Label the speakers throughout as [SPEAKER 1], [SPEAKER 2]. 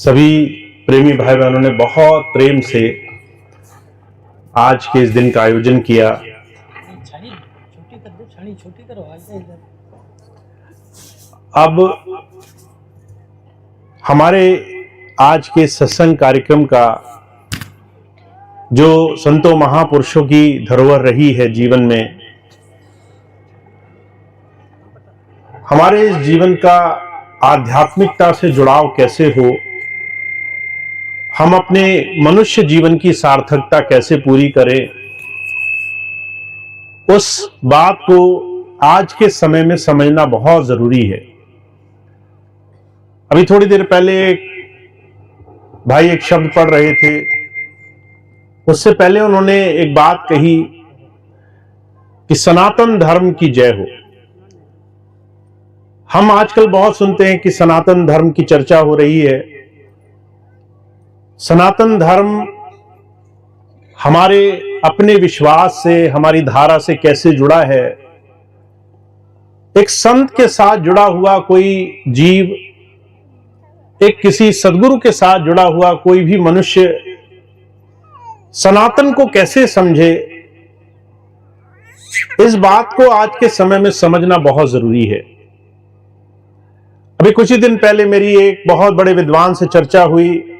[SPEAKER 1] सभी प्रेमी भाई बहनों ने बहुत प्रेम से आज के इस दिन का आयोजन किया। अब हमारे आज के सत्संग कार्यक्रम का जो संतों महापुरुषों की धरोहर रही है जीवन में, हमारे इस जीवन का आध्यात्मिकता से जुड़ाव कैसे हो, हम अपने मनुष्य जीवन की सार्थकता कैसे पूरी करें, उस बात को आज के समय में समझना बहुत जरूरी है। अभी थोड़ी देर पहले भाई एक शब्द पढ़ रहे थे, उससे पहले उन्होंने एक बात कही कि सनातन धर्म की जय हो। हम आजकल बहुत सुनते हैं कि सनातन धर्म की चर्चा हो रही है। सनातन धर्म हमारे अपने विश्वास से, हमारी धारा से कैसे जुड़ा है। एक संत के साथ जुड़ा हुआ कोई जीव, एक किसी सद्गुरु के साथ जुड़ा हुआ कोई भी मनुष्य सनातन को कैसे समझे, इस बात को आज के समय में समझना बहुत जरूरी है। अभी कुछ ही दिन पहले मेरी एक बहुत बड़े विद्वान से चर्चा हुई।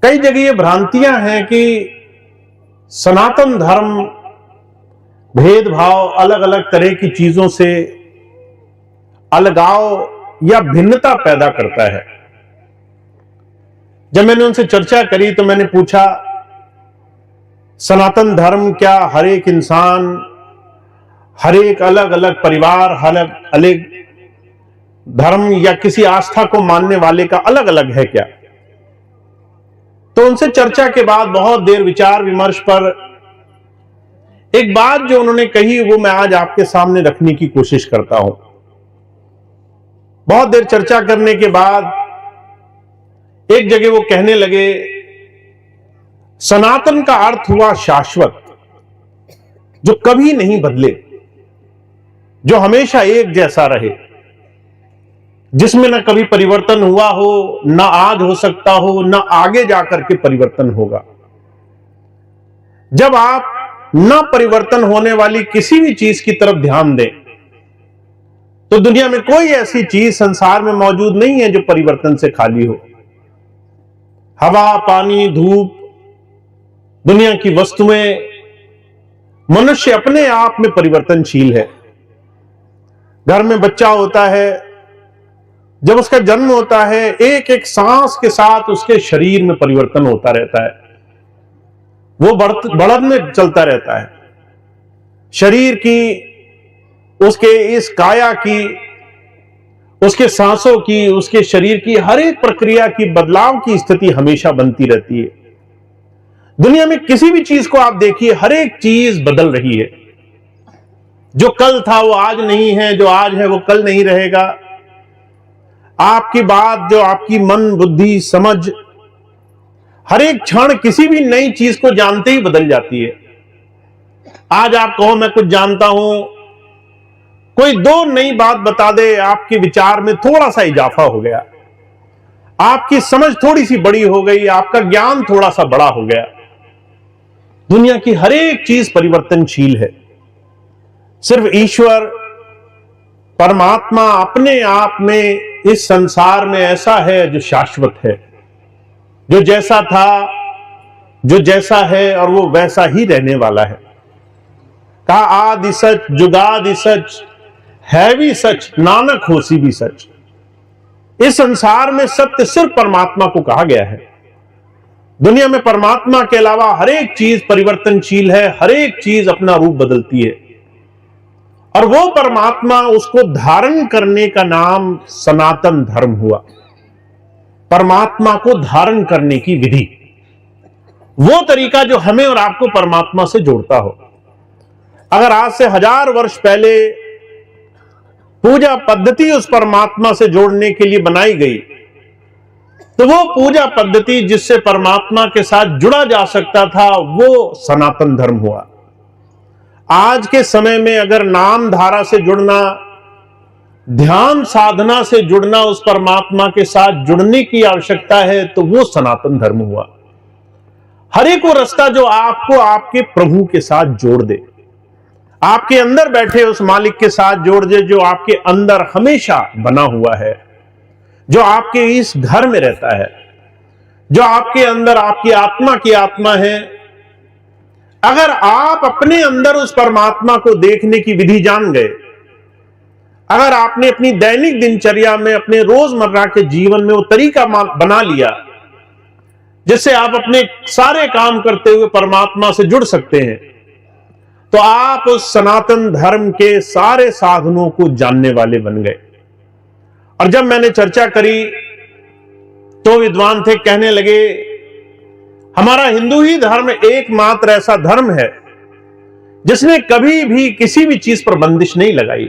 [SPEAKER 1] कई जगह ये भ्रांतियां हैं कि सनातन धर्म भेदभाव, अलग अलग तरह की चीजों से अलगाव या भिन्नता पैदा करता है। जब मैंने उनसे चर्चा करी तो मैंने पूछा, सनातन धर्म क्या हर एक इंसान, हर एक अलग अलग परिवार, अलग अलग धर्म या किसी आस्था को मानने वाले का अलग अलग है क्या? तो उनसे चर्चा के बाद बहुत देर विचार विमर्श पर एक बात जो उन्होंने कही वो मैं आज आपके सामने रखने की कोशिश करता हूं। बहुत देर चर्चा करने के बाद एक जगह वो कहने लगे, सनातन का अर्थ हुआ शाश्वत, जो कभी नहीं बदले, जो हमेशा एक जैसा रहे, जिसमें न कभी परिवर्तन हुआ हो, न आज हो सकता हो, न आगे जाकर के परिवर्तन होगा। जब आप न परिवर्तन होने वाली किसी भी चीज की तरफ ध्यान दें तो दुनिया में कोई ऐसी चीज संसार में मौजूद नहीं है जो परिवर्तन से खाली हो। हवा, पानी, धूप, दुनिया की वस्तुएं, मनुष्य अपने आप में परिवर्तनशील है। घर में बच्चा होता है, जब उसका जन्म होता है, एक एक सांस के साथ उसके शरीर में परिवर्तन होता रहता है। वो बढ़त में चलता रहता है। शरीर की, उसके इस काया की, उसके सांसों की, उसके शरीर की हर एक प्रक्रिया की, बदलाव की स्थिति हमेशा बनती रहती है। दुनिया में किसी भी चीज को आप देखिए, हर एक चीज बदल रही है। जो कल था वो आज नहीं है, जो आज है वो कल नहीं रहेगा। आपकी बात, जो आपकी मन, बुद्धि, समझ, हर एक क्षण किसी भी नई चीज को जानते ही बदल जाती है। आज आप कहो मैं कुछ जानता हूं, कोई दो नई बात बता दे, आपके विचार में थोड़ा सा इजाफा हो गया, आपकी समझ थोड़ी सी बड़ी हो गई, आपका ज्ञान थोड़ा सा बड़ा हो गया। दुनिया की हर एक चीज परिवर्तनशील है। सिर्फ ईश्वर परमात्मा अपने आप में इस संसार में ऐसा है जो शाश्वत है, जो जैसा था, जो जैसा है और वो वैसा ही रहने वाला है। कहा आदि सच, जुगादि सच, है भी सच, नानक होसी भी सच। इस संसार में सत्य सिर्फ परमात्मा को कहा गया है। दुनिया में परमात्मा के अलावा हर एक चीज परिवर्तनशील है, हर एक चीज अपना रूप बदलती है। और वो परमात्मा, उसको धारण करने का नाम सनातन धर्म हुआ। परमात्मा को धारण करने की विधि, वो तरीका जो हमें और आपको परमात्मा से जोड़ता हो। अगर आज से 1000 वर्ष पहले पूजा पद्धति उस परमात्मा से जोड़ने के लिए बनाई गई, तो वो पूजा पद्धति जिससे परमात्मा के साथ जुड़ा जा सकता था, वो सनातन धर्म हुआ। आज के समय में अगर नाम धारा से जुड़ना, ध्यान साधना से जुड़ना, उस परमात्मा के साथ जुड़ने की आवश्यकता है, तो वो सनातन धर्म हुआ। हर एक वो रास्ता जो आपको आपके प्रभु के साथ जोड़ दे, आपके अंदर बैठे उस मालिक के साथ जोड़ दे, जो आपके अंदर हमेशा बना हुआ है, जो आपके इस घर में रहता है, जो आपके अंदर आपकी आत्मा की आत्मा है। अगर आप अपने अंदर उस परमात्मा को देखने की विधि जान गए, अगर आपने अपनी दैनिक दिनचर्या में, अपने रोजमर्रा के जीवन में वो तरीका बना लिया जिससे आप अपने सारे काम करते हुए परमात्मा से जुड़ सकते हैं, तो आप उस सनातन धर्म के सारे साधनों को जानने वाले बन गए। और जब मैंने चर्चा करी तो विद्वान थे, कहने लगे हमारा हिंदू ही धर्म एकमात्र ऐसा धर्म है जिसने कभी भी किसी भी चीज पर बंदिश नहीं लगाई,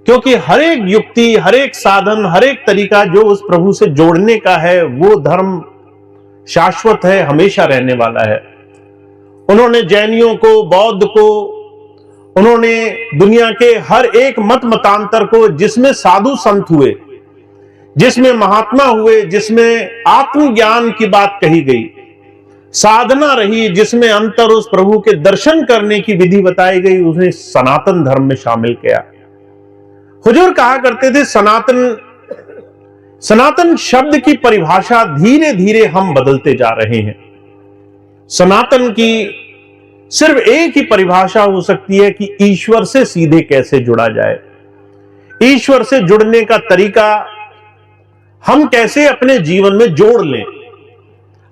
[SPEAKER 1] क्योंकि हर एक युक्ति, हर एक साधन, हर एक तरीका जो उस प्रभु से जोड़ने का है, वो धर्म शाश्वत है, हमेशा रहने वाला है। उन्होंने जैनियों को, बौद्ध को, उन्होंने दुनिया के हर एक मत मतांतर को, जिसमें साधु संत हुए, जिसमें महात्मा हुए, जिसमें आत्मज्ञान की बात कही गई, साधना रही, जिसमें अंतर उस प्रभु के दर्शन करने की विधि बताई गई, उन्हें सनातन धर्म में शामिल किया। हुजूर कहा करते थे, सनातन शब्द की परिभाषा धीरे धीरे हम बदलते जा रहे हैं। सनातन की सिर्फ एक ही परिभाषा हो सकती है कि ईश्वर से सीधे कैसे जुड़ा जाए। ईश्वर से जुड़ने का तरीका हम कैसे अपने जीवन में जोड़ लें,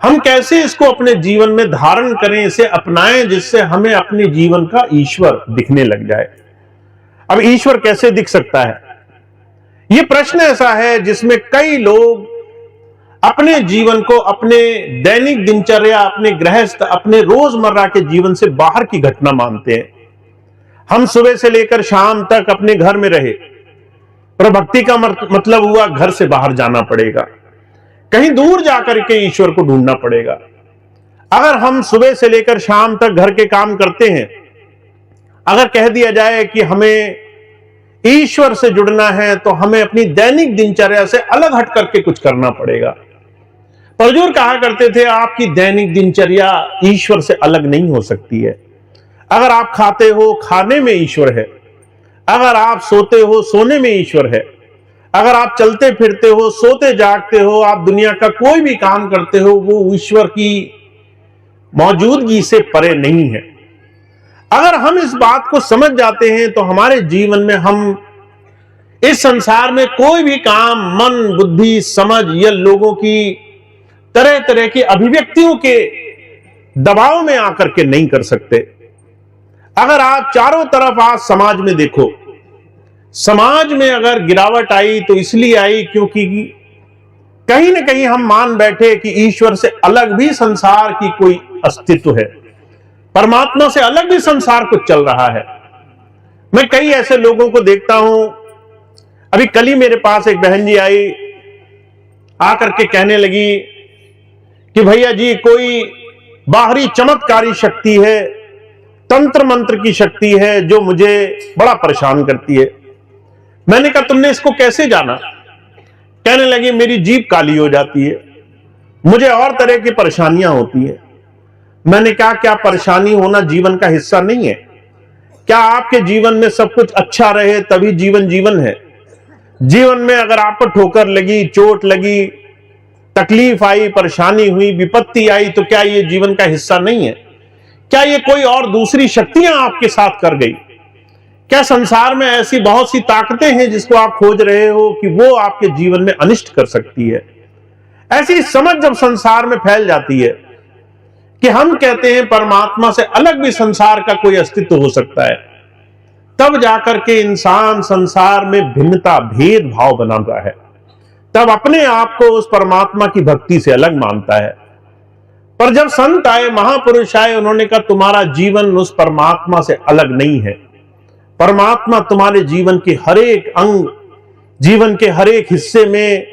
[SPEAKER 1] हम कैसे इसको अपने जीवन में धारण करें, इसे अपनाएं, जिससे हमें अपने जीवन का ईश्वर दिखने लग जाए। अब ईश्वर कैसे दिख सकता है, यह प्रश्न ऐसा है जिसमें कई लोग अपने जीवन को, अपने दैनिक दिनचर्या, अपने गृहस्थ, अपने रोजमर्रा के जीवन से बाहर की घटना मानते हैं। हम सुबह से लेकर शाम तक अपने घर में रहे, पर भक्ति का मतलब हुआ घर से बाहर जाना पड़ेगा, कहीं दूर जाकर के ईश्वर को ढूंढना पड़ेगा। अगर हम सुबह से लेकर शाम तक घर के काम करते हैं, अगर कह दिया जाए कि हमें ईश्वर से जुड़ना है, तो हमें अपनी दैनिक दिनचर्या से अलग हट करके कुछ करना पड़ेगा। हुजूर कहा करते थे, आपकी दैनिक दिनचर्या ईश्वर से अलग नहीं हो सकती है। अगर आप खाते हो, खाने में ईश्वर है। अगर आप सोते हो, सोने में ईश्वर है। अगर आप चलते फिरते हो, सोते जागते हो, आप दुनिया का कोई भी काम करते हो, वो ईश्वर की मौजूदगी से परे नहीं है। अगर हम इस बात को समझ जाते हैं, तो हमारे जीवन में हम इस संसार में कोई भी काम मन, बुद्धि, समझ या लोगों की तरह तरह की अभिव्यक्तियों के दबाव में आकर के नहीं कर सकते। अगर आप चारों तरफ आज समाज में देखो, समाज में अगर गिरावट आई तो इसलिए आई क्योंकि कहीं ना कहीं हम मान बैठे कि ईश्वर से अलग भी संसार की कोई अस्तित्व है, परमात्मा से अलग भी संसार कुछ चल रहा है। मैं कई ऐसे लोगों को देखता हूं। अभी कल ही मेरे पास एक बहन जी आई, आकर के कहने लगी कि भैया जी, कोई बाहरी चमत्कारी शक्ति है, तंत्र मंत्र की शक्ति है, जो मुझे बड़ा परेशान करती है। मैंने कहा, तुमने इसको कैसे जाना? कहने लगी, मेरी जीभ काली हो जाती है, मुझे और तरह की परेशानियां होती है। मैंने कहा, क्या परेशानी होना जीवन का हिस्सा नहीं है? क्या आपके जीवन में सब कुछ अच्छा रहे तभी जीवन जीवन है? जीवन में अगर आपको ठोकर लगी, चोट लगी, तकलीफ आई, परेशानी हुई, विपत्ति आई, तो क्या ये जीवन का हिस्सा नहीं है? क्या ये कोई और दूसरी शक्तियां आपके साथ कर गई? क्या संसार में ऐसी बहुत सी ताकतें हैं जिसको आप खोज रहे हो कि वो आपके जीवन में अनिष्ट कर सकती है? ऐसी समझ जब संसार में फैल जाती है कि हम कहते हैं परमात्मा से अलग भी संसार का कोई अस्तित्व हो सकता है, तब जाकर के इंसान संसार में भिन्नता, भेदभाव बनाता है, तब अपने आप को उस परमात्मा की भक्ति से अलग मानता है। पर जब संत आए, महापुरुष आए, उन्होंने कहा, तुम्हारा जीवन उस परमात्मा से अलग नहीं है। परमात्मा तुम्हारे जीवन के हर एक अंग, जीवन के हर एक हिस्से में,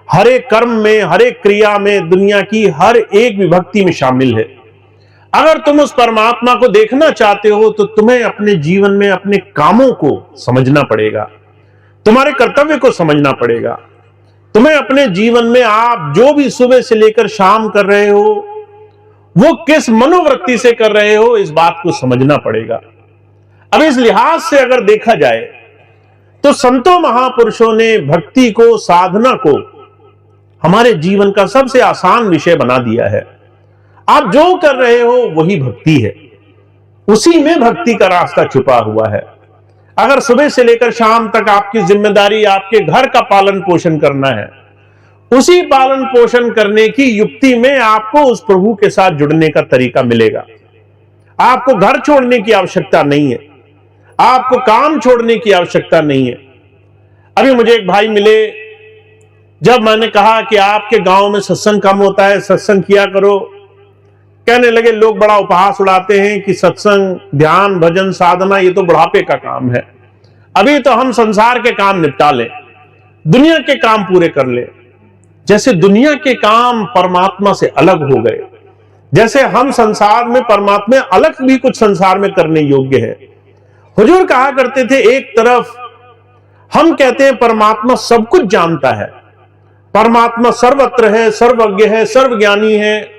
[SPEAKER 1] हर एक कर्म में, हर एक क्रिया में, दुनिया की हर एक विभक्ति में शामिल है। अगर तुम उस परमात्मा को देखना चाहते हो, तो तुम्हें अपने जीवन में अपने कामों को समझना पड़ेगा, तुम्हारे कर्तव्य को समझना पड़ेगा। तुम्हें अपने जीवन में आप जो भी सुबह से लेकर शाम कर रहे हो, वो किस मनोवृत्ति से कर रहे हो, इस बात को समझना पड़ेगा। अब इस लिहाज से अगर देखा जाए तो संतों महापुरुषों ने भक्ति को, साधना को हमारे जीवन का सबसे आसान विषय बना दिया है। आप जो कर रहे हो वही भक्ति है, उसी में भक्ति का रास्ता छुपा हुआ है। अगर सुबह से लेकर शाम तक आपकी जिम्मेदारी आपके घर का पालन पोषण करना है, उसी पालन पोषण करने की युक्ति में आपको उस प्रभु के साथ जुड़ने का तरीका मिलेगा। आपको घर छोड़ने की आवश्यकता नहीं है, आपको काम छोड़ने की आवश्यकता नहीं है। अभी मुझे एक भाई मिले, जब मैंने कहा कि आपके गांव में सत्संग कम होता है, सत्संग किया करो, कहने लगे लोग बड़ा उपहास उड़ाते हैं कि सत्संग, ध्यान, भजन, साधना ये तो बुढ़ापे का काम है। अभी तो हम संसार के काम निपटा लें, दुनिया के काम पूरे कर ले। जैसे दुनिया के काम परमात्मा से अलग हो गए, जैसे हम संसार में परमात्मा अलग भी कुछ संसार में करने योग्य है। हुजूर कहा करते थे, एक तरफ हम कहते हैं परमात्मा सब कुछ जानता है, परमात्मा सर्वत्र है, सर्वज्ञ है, सर्वज्ञानी है,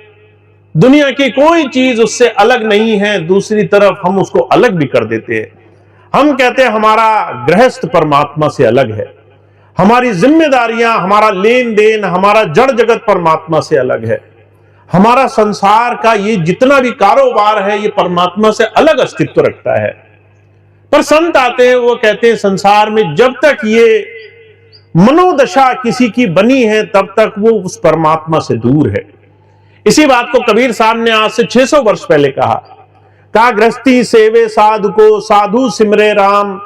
[SPEAKER 1] दुनिया की कोई चीज उससे अलग नहीं है। दूसरी तरफ हम उसको अलग भी कर देते हैं। हम कहते हैं हमारा गृहस्थ परमात्मा से अलग है, हमारी जिम्मेदारियां, हमारा लेन देन, हमारा जड़ जगत परमात्मा से अलग है, हमारा संसार का ये जितना भी कारोबार है ये परमात्मा से अलग अस्तित्व रखता है। पर संत आते हैं, वो कहते हैं संसार में जब तक ये मनोदशा किसी की बनी है तब तक वो उस परमात्मा से दूर है। इसी बात को कबीर साहब ने आज से 600 वर्ष पहले कहा गृहस्थी सेवे साधु को, साधु सिमरे राम,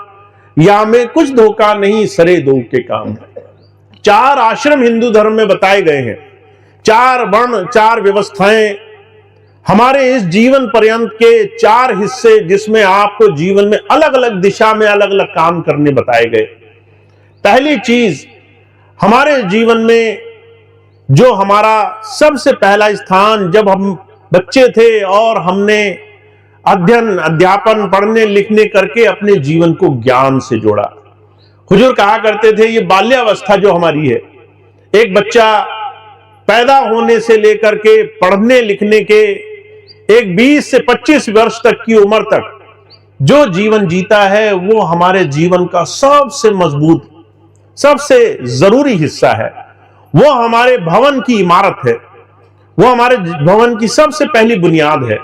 [SPEAKER 1] या में कुछ धोखा नहीं, सरे दो के काम। 4 आश्रम हिंदू धर्म में बताए गए हैं, 4 वर्ण, 4 व्यवस्थाएं, हमारे इस जीवन पर्यंत के 4 हिस्से, जिसमें आपको जीवन में अलग अलग दिशा में अलग अलग काम करने बताए गए। पहली चीज, हमारे जीवन में जो हमारा सबसे पहला स्थान, जब हम बच्चे थे और हमने अध्ययन, अध्यापन, पढ़ने लिखने करके अपने जीवन को ज्ञान से जोड़ा। हुजूर कहा करते थे ये बाल्यावस्था जो हमारी है, एक बच्चा पैदा होने से लेकर के पढ़ने लिखने के एक 20 से 25 वर्ष तक की उम्र तक जो जीवन जीता है, वो हमारे जीवन का सबसे मजबूत, सबसे जरूरी हिस्सा है। वो हमारे भवन की इमारत है, वो हमारे भवन की सबसे पहली बुनियाद है।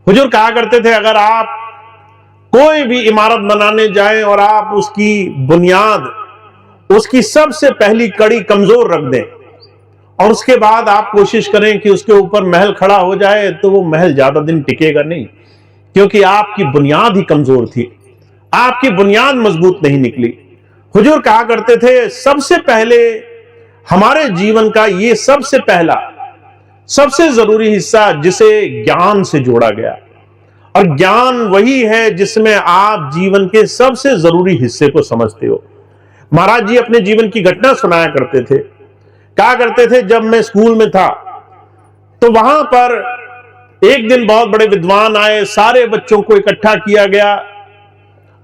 [SPEAKER 1] हुजूर कहा करते थे अगर आप कोई भी इमारत बनाने जाएं और आप उसकी बुनियाद, उसकी सबसे पहली कड़ी कमजोर रख दें और उसके बाद आप कोशिश करें कि उसके ऊपर महल खड़ा हो जाए, तो वो महल ज्यादा दिन टिकेगा नहीं, क्योंकि आपकी बुनियाद ही कमजोर थी, आपकी बुनियाद मजबूत नहीं निकली। हुजूर कहा करते थे सबसे पहले हमारे जीवन का ये सबसे पहला, सबसे जरूरी हिस्सा जिसे ज्ञान से जोड़ा गया, और ज्ञान वही है जिसमें आप जीवन के सबसे जरूरी हिस्से को समझते हो। महाराज जी अपने जीवन की घटना सुनाया करते थे, कहा करते थे जब मैं स्कूल में था तो वहां पर एक दिन बहुत बड़े विद्वान आए, सारे बच्चों को इकट्ठा किया गया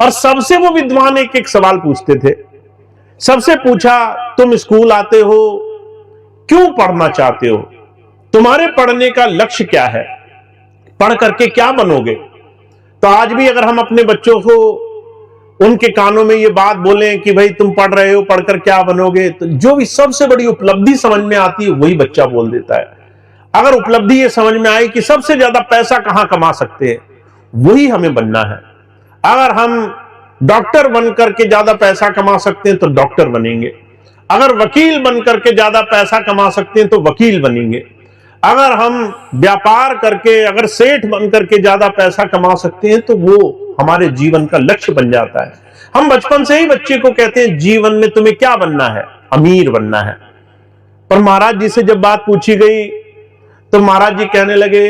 [SPEAKER 1] और सबसे वो विद्वान एक एक सवाल पूछते थे। सबसे पूछा, तुम स्कूल आते हो, क्यों पढ़ना चाहते हो, तुम्हारे पढ़ने का लक्ष्य क्या है, पढ़ करके क्या बनोगे। तो आज भी अगर हम अपने बच्चों को उनके कानों में ये बात बोलें कि भाई तुम पढ़ रहे हो, पढ़कर क्या बनोगे, तो जो भी सबसे बड़ी उपलब्धि समझ में आती है वही बच्चा बोल देता है। अगर उपलब्धि ये समझ में आई कि सबसे ज्यादा पैसा कहां कमा सकते हैं, वही हमें बनना है। अगर हम डॉक्टर बनकर के ज्यादा पैसा कमा सकते हैं तो डॉक्टर बनेंगे, अगर वकील बनकर के ज्यादा पैसा कमा सकते हैं तो वकील बनेंगे, अगर हम व्यापार करके, अगर सेठ बनकर के ज्यादा पैसा कमा सकते हैं तो वो हमारे जीवन का लक्ष्य बन जाता है। हम बचपन से ही बच्चे को कहते हैं जीवन में तुम्हें क्या बनना है, अमीर बनना है। पर महाराज जी से जब बात पूछी गई तो महाराज जी कहने लगे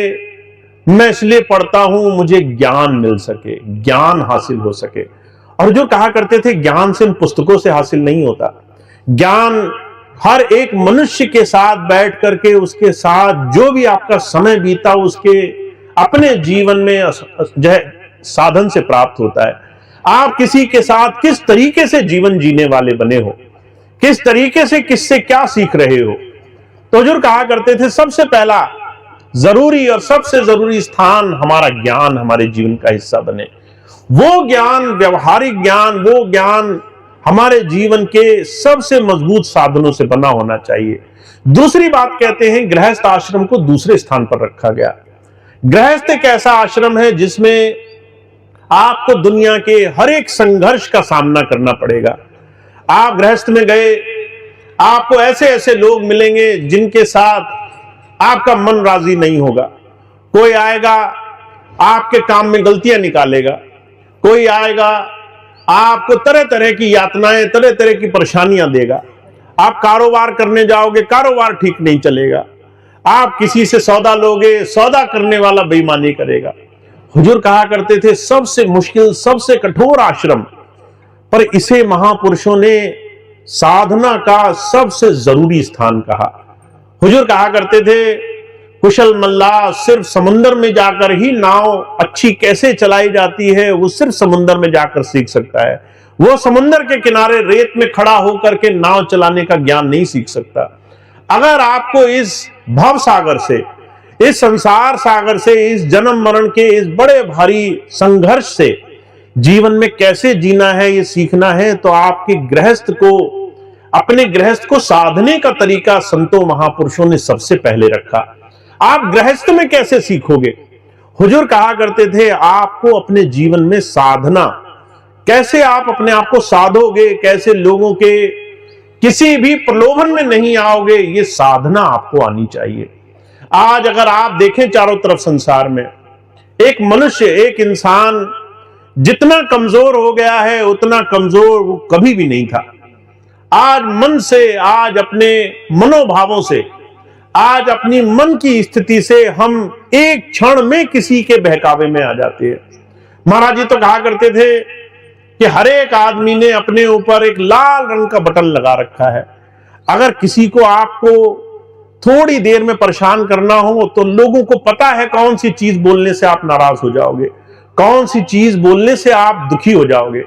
[SPEAKER 1] मैं इसलिए पढ़ता हूं मुझे ज्ञान मिल सके, ज्ञान हासिल हो सके। और जो कहा करते थे ज्ञान सिर्फ पुस्तकों से हासिल नहीं होता, ज्ञान हर एक मनुष्य के साथ बैठ करके उसके साथ जो भी आपका समय बीता उसके अपने जीवन में जो है साधन से प्राप्त होता है। आप किसी के साथ किस तरीके से जीवन जीने वाले बने हो, किस तरीके से किससे क्या सीख रहे हो। तो हुजूर कहा करते थे सबसे पहला जरूरी और सबसे जरूरी स्थान हमारा ज्ञान हमारे जीवन का हिस्सा बने। वो ज्ञान, व्यवहारिक ज्ञान, वो ज्ञान हमारे जीवन के सबसे मजबूत साधनों से बना होना चाहिए। दूसरी बात कहते हैं गृहस्थ आश्रम को दूसरे स्थान पर रखा गया। गृहस्थ एक ऐसा आश्रम है जिसमें आपको दुनिया के हर एक संघर्ष का सामना करना पड़ेगा। आप गृहस्थ में गए, आपको ऐसे ऐसे लोग मिलेंगे जिनके साथ आपका मन राजी नहीं होगा। कोई आएगा आपके काम में गलतियां निकालेगा, कोई आएगा आपको तरह तरह की यातनाएं, तरह तरह की परेशानियां देगा। आप कारोबार करने जाओगे, कारोबार ठीक नहीं चलेगा। आप किसी से सौदा लोगे, सौदा करने वाला बेईमानी करेगा। हुजूर कहा करते थे सबसे मुश्किल, सबसे कठोर आश्रम, पर इसे महापुरुषों ने साधना का सबसे जरूरी स्थान कहा। हुजूर कहा करते थे कुशल मल्लाह सिर्फ समुद्र में जाकर ही नाव अच्छी कैसे चलाई जाती है वो सिर्फ समुद्र में जाकर सीख सकता है। वो समुद्र के किनारे रेत में खड़ा होकर के नाव चलाने का ज्ञान नहीं सीख सकता। अगर आपको इस भव सागर से, इस संसार सागर से, इस जन्म मरण के इस बड़े भारी संघर्ष से जीवन में कैसे जीना है ये सीखना है, तो आपके गृहस्थ को, अपने गृहस्थ को साधने का तरीका संतों महापुरुषों ने सबसे पहले रखा। आप गृहस्थ में कैसे सीखोगे? हुजूर कहा करते थे आपको अपने जीवन में साधना, कैसे आप अपने आप को साधोगे, कैसे लोगों के किसी भी प्रलोभन में नहीं आओगे, ये साधना आपको आनी चाहिए। आज अगर आप देखें चारों तरफ संसार में, एक मनुष्य, एक इंसान जितना कमजोर हो गया है उतना कमजोर वो कभी भी नहीं था। आज मन से, आज अपने मनोभावों से, आज अपनी मन की स्थिति से हम एक क्षण में किसी के बहकावे में आ जाते हैं। महाराज जी तो कहा करते थे कि हर एक आदमी ने अपने ऊपर एक लाल रंग का बटन लगा रखा है। अगर किसी को आपको थोड़ी देर में परेशान करना हो तो लोगों को पता है कौन सी चीज बोलने से आप नाराज हो जाओगे, कौन सी चीज बोलने से आप दुखी हो जाओगे,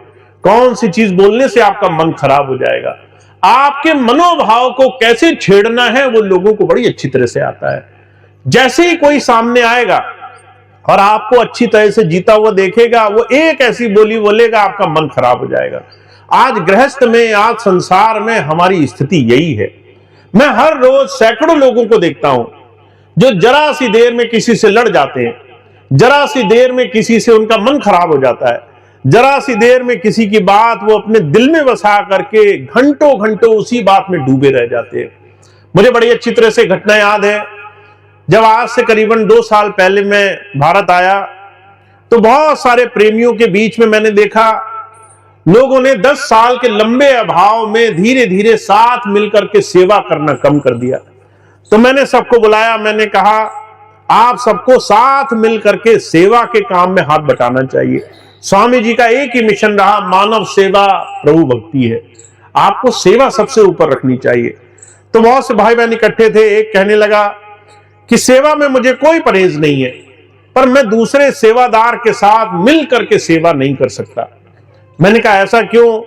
[SPEAKER 1] कौन सी चीज बोलने से आपका मन खराब हो जाएगा। आपके मनोभाव को कैसे छेड़ना है वो लोगों को बड़ी अच्छी तरह से आता है। जैसे ही कोई सामने आएगा और आपको अच्छी तरह से जीता हुआ देखेगा, वो एक ऐसी बोली बोलेगा आपका मन खराब हो जाएगा। आज गृहस्थ में, आज संसार में हमारी स्थिति यही है। मैं हर रोज सैकड़ों लोगों को देखता हूं जो जरा सी देर में किसी से लड़ जाते हैं, जरा सी देर में किसी से उनका मन खराब हो जाता है, जरा सी देर में किसी की बात वो अपने दिल में बसा करके घंटों घंटों उसी बात में डूबे रह जाते हैं। मुझे बड़ी अच्छी तरह से घटना याद है, जब आज से करीबन 2 साल पहले मैं भारत आया तो बहुत सारे प्रेमियों के बीच में मैंने देखा लोगों ने 10 साल के लंबे अभाव में धीरे धीरे साथ मिलकर के सेवा करना कम कर दिया। तो मैंने सबको बुलाया, मैंने कहा आप सबको साथ मिलकर के सेवा के काम में हाथ बटाना चाहिए। स्वामी जी का एक ही मिशन रहा, मानव सेवा प्रभु भक्ति है। आपको सेवा सबसे ऊपर रखनी चाहिए। तो बहुत से भाई बहन इकट्ठे थे, एक कहने लगा कि सेवा में मुझे कोई परहेज नहीं है, पर मैं दूसरे सेवादार के साथ मिल करके सेवा नहीं कर सकता। मैंने कहा ऐसा क्यों?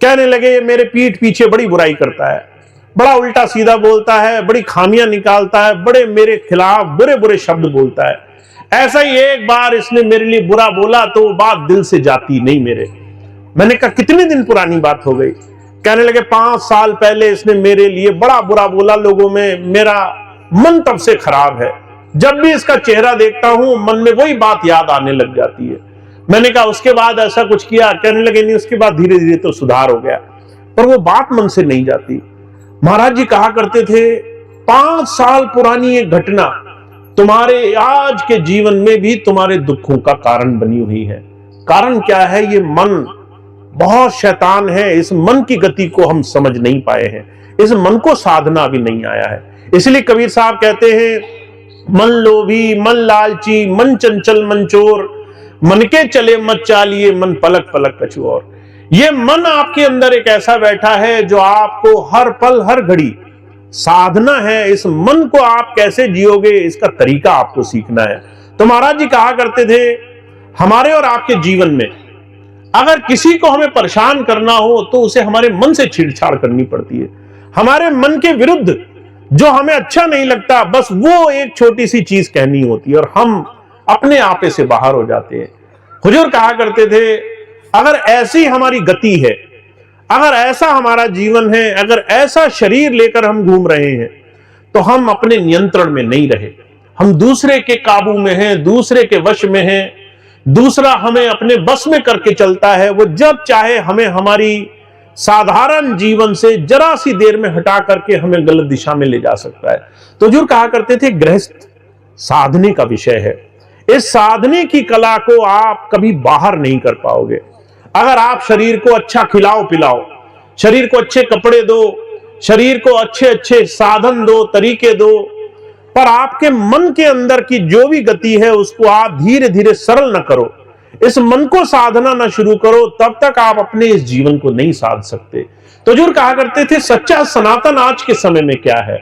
[SPEAKER 1] कहने लगे ये मेरे पीठ पीछे बड़ी बुराई करता है, बड़ा उल्टा सीधा बोलता है, बड़ी खामियां निकालता है, बड़े मेरे खिलाफ बुरे बुरे शब्द बोलता है। ऐसा ही एक बार इसने मेरे लिए बुरा बोला तो वो बात दिल से जाती नहीं मेरे। मैंने कहा कितने दिन पुरानी बात हो गई? कहने लगे 5 साल पहले इसने मेरे लिए बड़ा बुरा बोला, लोगों में मेरा मन तब से खराब है। जब भी इसका चेहरा देखता हूं मन में वही बात याद आने लग जाती है। मैंने कहा उसके बाद ऐसा कुछ किया? कहने लगे नहीं, उसके बाद धीरे धीरे तो सुधार हो गया, पर वो बात मन से नहीं जाती। महाराज जी कहा करते थे 5 साल पुरानी एक घटना तुम्हारे आज के जीवन में भी तुम्हारे दुखों का कारण बनी हुई है। कारण क्या है? ये मन बहुत शैतान है। इस मन की गति को हम समझ नहीं पाए हैं, इस मन को साधना भी नहीं आया है। इसलिए कबीर साहब कहते हैं मन लोभी, मन लालची, मन चंचल, मन चोर, मन के चले मत चालिए, मन पलक पलक कछु और। ये मन आपके अंदर एक ऐसा बैठा है जो आपको हर पल हर घड़ी साधना है। इस मन को आप कैसे जियोगे इसका तरीका आपको सीखना है। तो महाराज जी कहा करते थे हमारे और आपके जीवन में अगर किसी को हमें परेशान करना हो तो उसे हमारे मन से छेड़छाड़ करनी पड़ती है, हमारे मन के विरुद्ध जो हमें अच्छा नहीं लगता, बस वो एक छोटी सी चीज कहनी होती है और हम अपने आपे से बाहर हो जाते हैं। हुजूर कहा करते थे, अगर ऐसी हमारी गति है, अगर ऐसा हमारा जीवन है, अगर ऐसा शरीर लेकर हम घूम रहे हैं, तो हम अपने नियंत्रण में नहीं रहे, हम दूसरे के काबू में हैं, दूसरे के वश में हैं, दूसरा हमें अपने बस में करके चलता है। वो जब चाहे हमें हमारी साधारण जीवन से जरा सी देर में हटा करके हमें गलत दिशा में ले जा सकता है। तो हुजूर कहा करते थे, गृहस्थ साधने का विषय है, इस साधने की कला को आप कभी बाहर नहीं कर पाओगे। अगर आप शरीर को अच्छा खिलाओ पिलाओ, शरीर को अच्छे कपड़े दो, शरीर को अच्छे अच्छे साधन दो, तरीके दो, पर आपके मन के अंदर की जो भी गति है उसको आप धीरे धीरे सरल न करो, इस मन को साधना न शुरू करो, तब तक आप अपने इस जीवन को नहीं साध सकते। तो हुजूर कहा करते थे, सच्चा सनातन आज के समय में क्या है?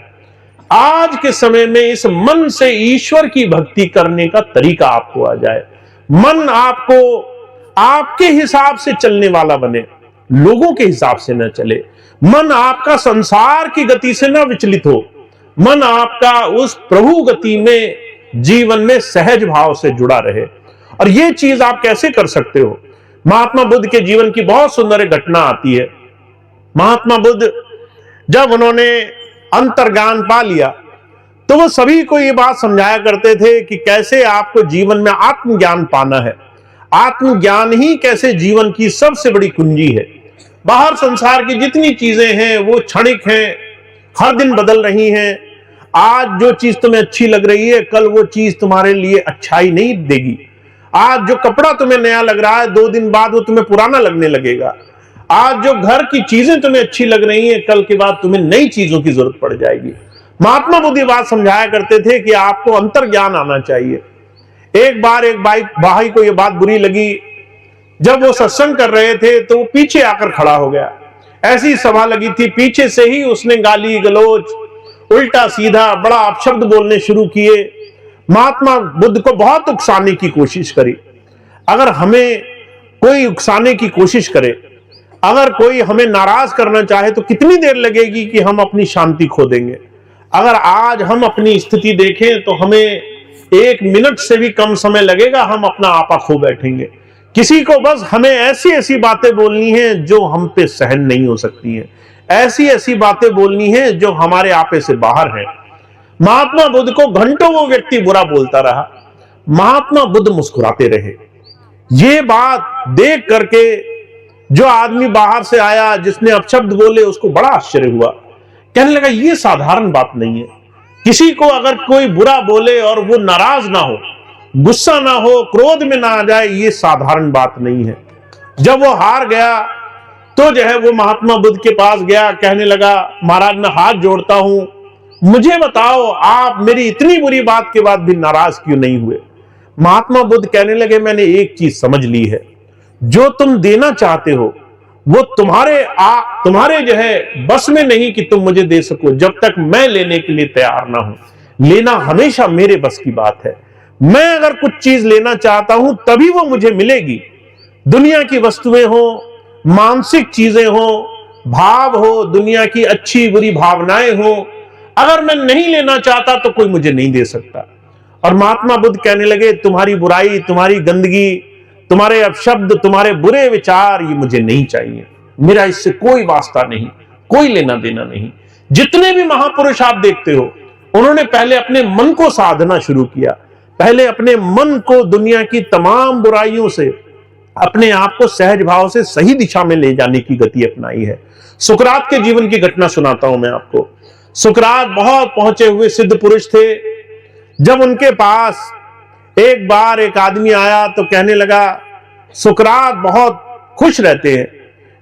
[SPEAKER 1] आज के समय में इस मन से ईश्वर की भक्ति करने का तरीका आपको आ जाए, मन आपको आपके हिसाब से चलने वाला बने, लोगों के हिसाब से न चले, मन आपका संसार की गति से न विचलित हो, मन आपका उस प्रभु गति में जीवन में सहज भाव से जुड़ा रहे। और यह चीज आप कैसे कर सकते हो? महात्मा बुद्ध के जीवन की बहुत सुंदर घटना आती है। महात्मा बुद्ध जब उन्होंने अंतर्ज्ञान पा लिया तो वो सभी को ये बात समझाया करते थे कि कैसे आपको जीवन में आत्मज्ञान पाना है, आत्मज्ञान ही कैसे जीवन की सबसे बड़ी कुंजी है। बाहर संसार की जितनी चीजें हैं वो क्षणिक हैं, हर दिन बदल रही हैं। आज जो चीज तुम्हें अच्छी लग रही है, कल वो चीज तुम्हारे लिए अच्छाई नहीं देगी। आज जो कपड़ा तुम्हें नया लग रहा है, 2 दिन बाद वो तुम्हें पुराना लगने लगेगा। आज जो घर की चीजें तुम्हें अच्छी लग रही हैं, कल के बाद तुम्हें नई चीजों की जरूरत पड़ जाएगी। महात्मा बुद्ध ये बात समझाया करते थे कि आपको अंतर्ज्ञान आना चाहिए। एक बार एक भाई को ये बात बुरी लगी, जब वो सत्संग कर रहे थे तो वो पीछे आकर खड़ा हो गया। ऐसी सभा लगी थी, पीछे से ही उसने गाली गलौज, उल्टा सीधा बड़ा अपशब्द बोलने शुरू किए। महात्मा बुद्ध को बहुत उकसाने की कोशिश करी। अगर हमें कोई उकसाने की कोशिश करे, अगर कोई हमें नाराज करना चाहे तो कितनी देर लगेगी कि हम अपनी शांति खो देंगे। अगर आज हम अपनी स्थिति देखें तो हमें 1 मिनट से भी कम समय लगेगा, हम अपना आपा खो बैठेंगे। किसी को बस हमें ऐसी ऐसी बातें बोलनी है जो हम पे सहन नहीं हो सकती हैं, ऐसी ऐसी बातें बोलनी है जो हमारे आपे से बाहर है। महात्मा बुद्ध को घंटों वो व्यक्ति बुरा बोलता रहा, महात्मा बुद्ध मुस्कुराते रहे। ये बात देख करके जो आदमी बाहर से आया जिसने अपशब्द बोले, उसको बड़ा आश्चर्य हुआ। कहने लगा, ये साधारण बात नहीं है। किसी को अगर कोई बुरा बोले और वो नाराज ना हो, गुस्सा ना हो, क्रोध में ना आ जाए, ये साधारण बात नहीं है। जब वो हार गया तो जो है वो महात्मा बुद्ध के पास गया, कहने लगा, महाराज मैं हाथ जोड़ता हूं, मुझे बताओ आप मेरी इतनी बुरी बात के बाद भी नाराज क्यों नहीं हुए? महात्मा बुद्ध कहने लगे, मैंने एक चीज समझ ली है, जो तुम देना चाहते हो वो तुम्हारे जो है बस में नहीं कि तुम मुझे दे सको, जब तक मैं लेने के लिए तैयार ना हूं। लेना हमेशा मेरे बस की बात है। मैं अगर कुछ चीज लेना चाहता हूं तभी वो मुझे मिलेगी। दुनिया की वस्तुएं हो, मानसिक चीजें हो, भाव हो, दुनिया की अच्छी बुरी भावनाएं हो, अगर मैं नहीं लेना चाहता तो कोई मुझे नहीं दे सकता। और महात्मा बुद्ध कहने लगे, तुम्हारी बुराई, तुम्हारी गंदगी, तुम्हारे अपशब्द, तुम्हारे बुरे विचार, ये मुझे नहीं चाहिए। मेरा इससे कोई वास्ता नहीं, कोई लेना देना नहीं। जितने भी महापुरुष आप देखते हो, उन्होंने पहले अपने मन को साधना शुरू किया, पहले अपने मन को दुनिया की तमाम बुराइयों से, अपने आप को सहज भाव से सही दिशा में ले जाने की गति अपनाई है। सुकरात के जीवन की घटना सुनाता हूं मैं आपको। सुकरात बहुत पहुंचे हुए सिद्ध पुरुष थे। जब उनके पास एक बार एक आदमी आया तो कहने लगा, सुकरात बहुत खुश रहते हैं।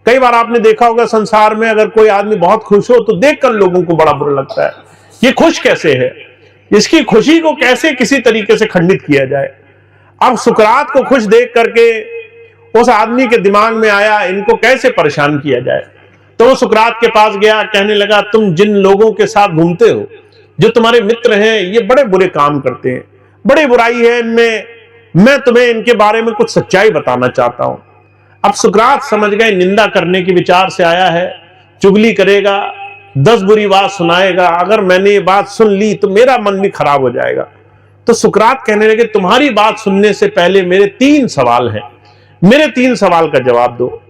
[SPEAKER 1] कई बार आपने देखा होगा संसार में, अगर कोई आदमी बहुत खुश हो तो देखकर लोगों को बड़ा बुरा लगता है, ये खुश कैसे है, इसकी खुशी को कैसे किसी तरीके से खंडित किया जाए। अब सुकरात को खुश देख करके उस आदमी के दिमाग में आया, इनको कैसे परेशान किया जाए। तो वो सुकरात के पास गया, कहने लगा, तुम जिन लोगों के साथ घूमते हो, जो तुम्हारे मित्र हैं, ये बड़े बुरे काम करते हैं, बड़ी बुराई है इनमें, मैं तुम्हें इनके बारे में कुछ सच्चाई बताना चाहता हूं। अब सुकरात समझ गए निंदा करने के विचार से आया है, चुगली करेगा, 10 बुरी बात सुनाएगा, अगर मैंने ये बात सुन ली तो मेरा मन भी खराब हो जाएगा। तो सुकरात कहने लगे तुम्हारी बात सुनने से पहले मेरे 3 सवाल हैं, मेरे 3 सवाल का जवाब दो।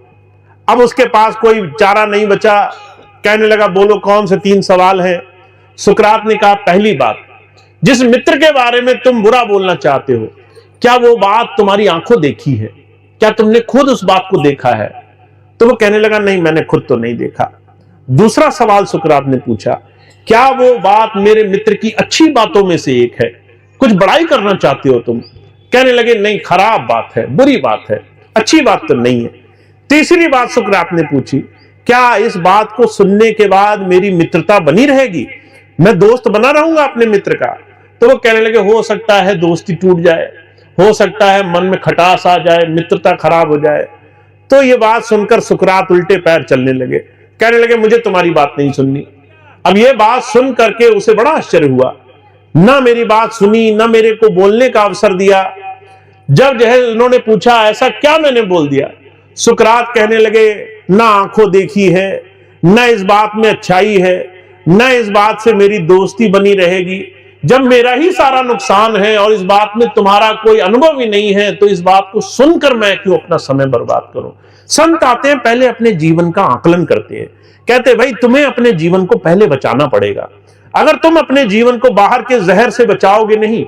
[SPEAKER 1] अब उसके पास कोई चारा नहीं बचा, कहने लगा बोलो कौन से 3 सवाल हैं। सुकरात ने कहा पहली बात, जिस मित्र के बारे में तुम बुरा बोलना चाहते हो, क्या वो बात तुम्हारी आंखों देखी है? क्या तुमने खुद उस बात को देखा है? तो वो कहने लगा नहीं, मैंने खुद तो नहीं देखा। दूसरा सवाल सुकरात ने पूछा, क्या वो बात मेरे मित्र की अच्छी बातों में से एक है? कुछ बड़ाई करना चाहते हो तुम? कहने लगे नहीं, खराब बात है, बुरी बात है, अच्छी बात तो नहीं है। तीसरी बात सुकरात ने पूछी, क्या इस बात को सुनने के बाद मेरी मित्रता बनी रहेगी? मैं दोस्त बना रहूंगा अपने मित्र का? तो वो कहने लगे हो सकता है दोस्ती टूट जाए, हो सकता है मन में खटास आ जाए, मित्रता खराब हो जाए। तो ये बात सुनकर सुकरात उल्टे पैर चलने लगे, कहने लगे मुझे तुम्हारी बात नहीं सुननी। अब ये बात सुन करके उसे बड़ा आश्चर्य हुआ, ना मेरी बात सुनी, ना मेरे को बोलने का अवसर दिया। जब जो है उन्होंने पूछा ऐसा क्या मैंने बोल दिया? सुकरात कहने लगे ना आंखों देखी है, ना इस बात में अच्छाई है, ना इस बात से मेरी दोस्ती बनी रहेगी। जब मेरा ही सारा नुकसान है और इस बात में तुम्हारा कोई अनुभव ही नहीं है, तो इस बात को सुनकर मैं क्यों अपना समय बर्बाद करूं? संत आते हैं, पहले अपने जीवन का आकलन करते हैं, कहते भाई तुम्हें अपने जीवन को पहले बचाना पड़ेगा। अगर तुम अपने जीवन को बाहर के जहर से बचाओगे नहीं,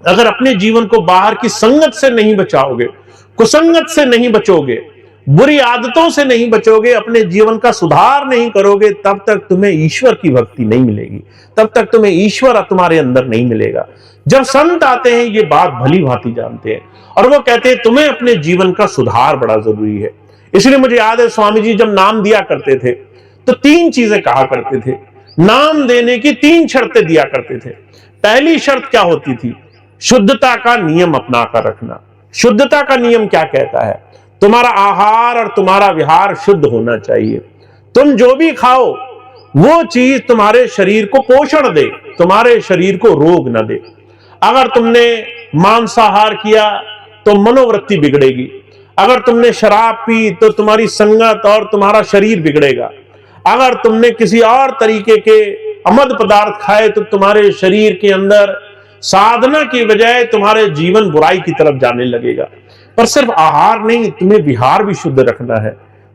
[SPEAKER 1] अगर अपने जीवन को बाहर की संगत से नहीं बचाओगे, कुसंगत से नहीं बचोगे, बुरी आदतों से नहीं बचोगे, अपने जीवन का सुधार नहीं करोगे, तब तक तुम्हें ईश्वर की भक्ति नहीं मिलेगी, तब तक तुम्हें ईश्वर तुम्हारे अंदर नहीं मिलेगा। जब संत आते हैं ये बात भली भांति जानते हैं और वो कहते हैं तुम्हें अपने जीवन का सुधार बड़ा जरूरी है। इसलिए मुझे याद है स्वामी जी जब नाम दिया करते थे तो 3 चीजें कहा करते थे। नाम देने की 3 शर्तें दिया करते थे। पहली शर्त क्या होती थी? शुद्धता का नियम अपना कर रखना। शुद्धता का नियम क्या कहता है? तुम्हारा आहार और तुम्हारा विहार शुद्ध होना चाहिए। तुम जो भी खाओ वो चीज तुम्हारे शरीर को पोषण दे, तुम्हारे शरीर को रोग न दे। अगर तुमने मांसाहार किया तो मनोवृत्ति बिगड़ेगी, अगर तुमने शराब पी तो तुम्हारी संगत और तुम्हारा शरीर बिगड़ेगा, अगर तुमने किसी और तरीके के अमद पदार्थ खाए तो तुम्हारे शरीर के अंदर साधना की बजाय तुम्हारे जीवन बुराई की तरफ जाने लगेगा। पर सिर्फ आहार नहीं, तुम्हें विहार भी शुद्ध रखना है।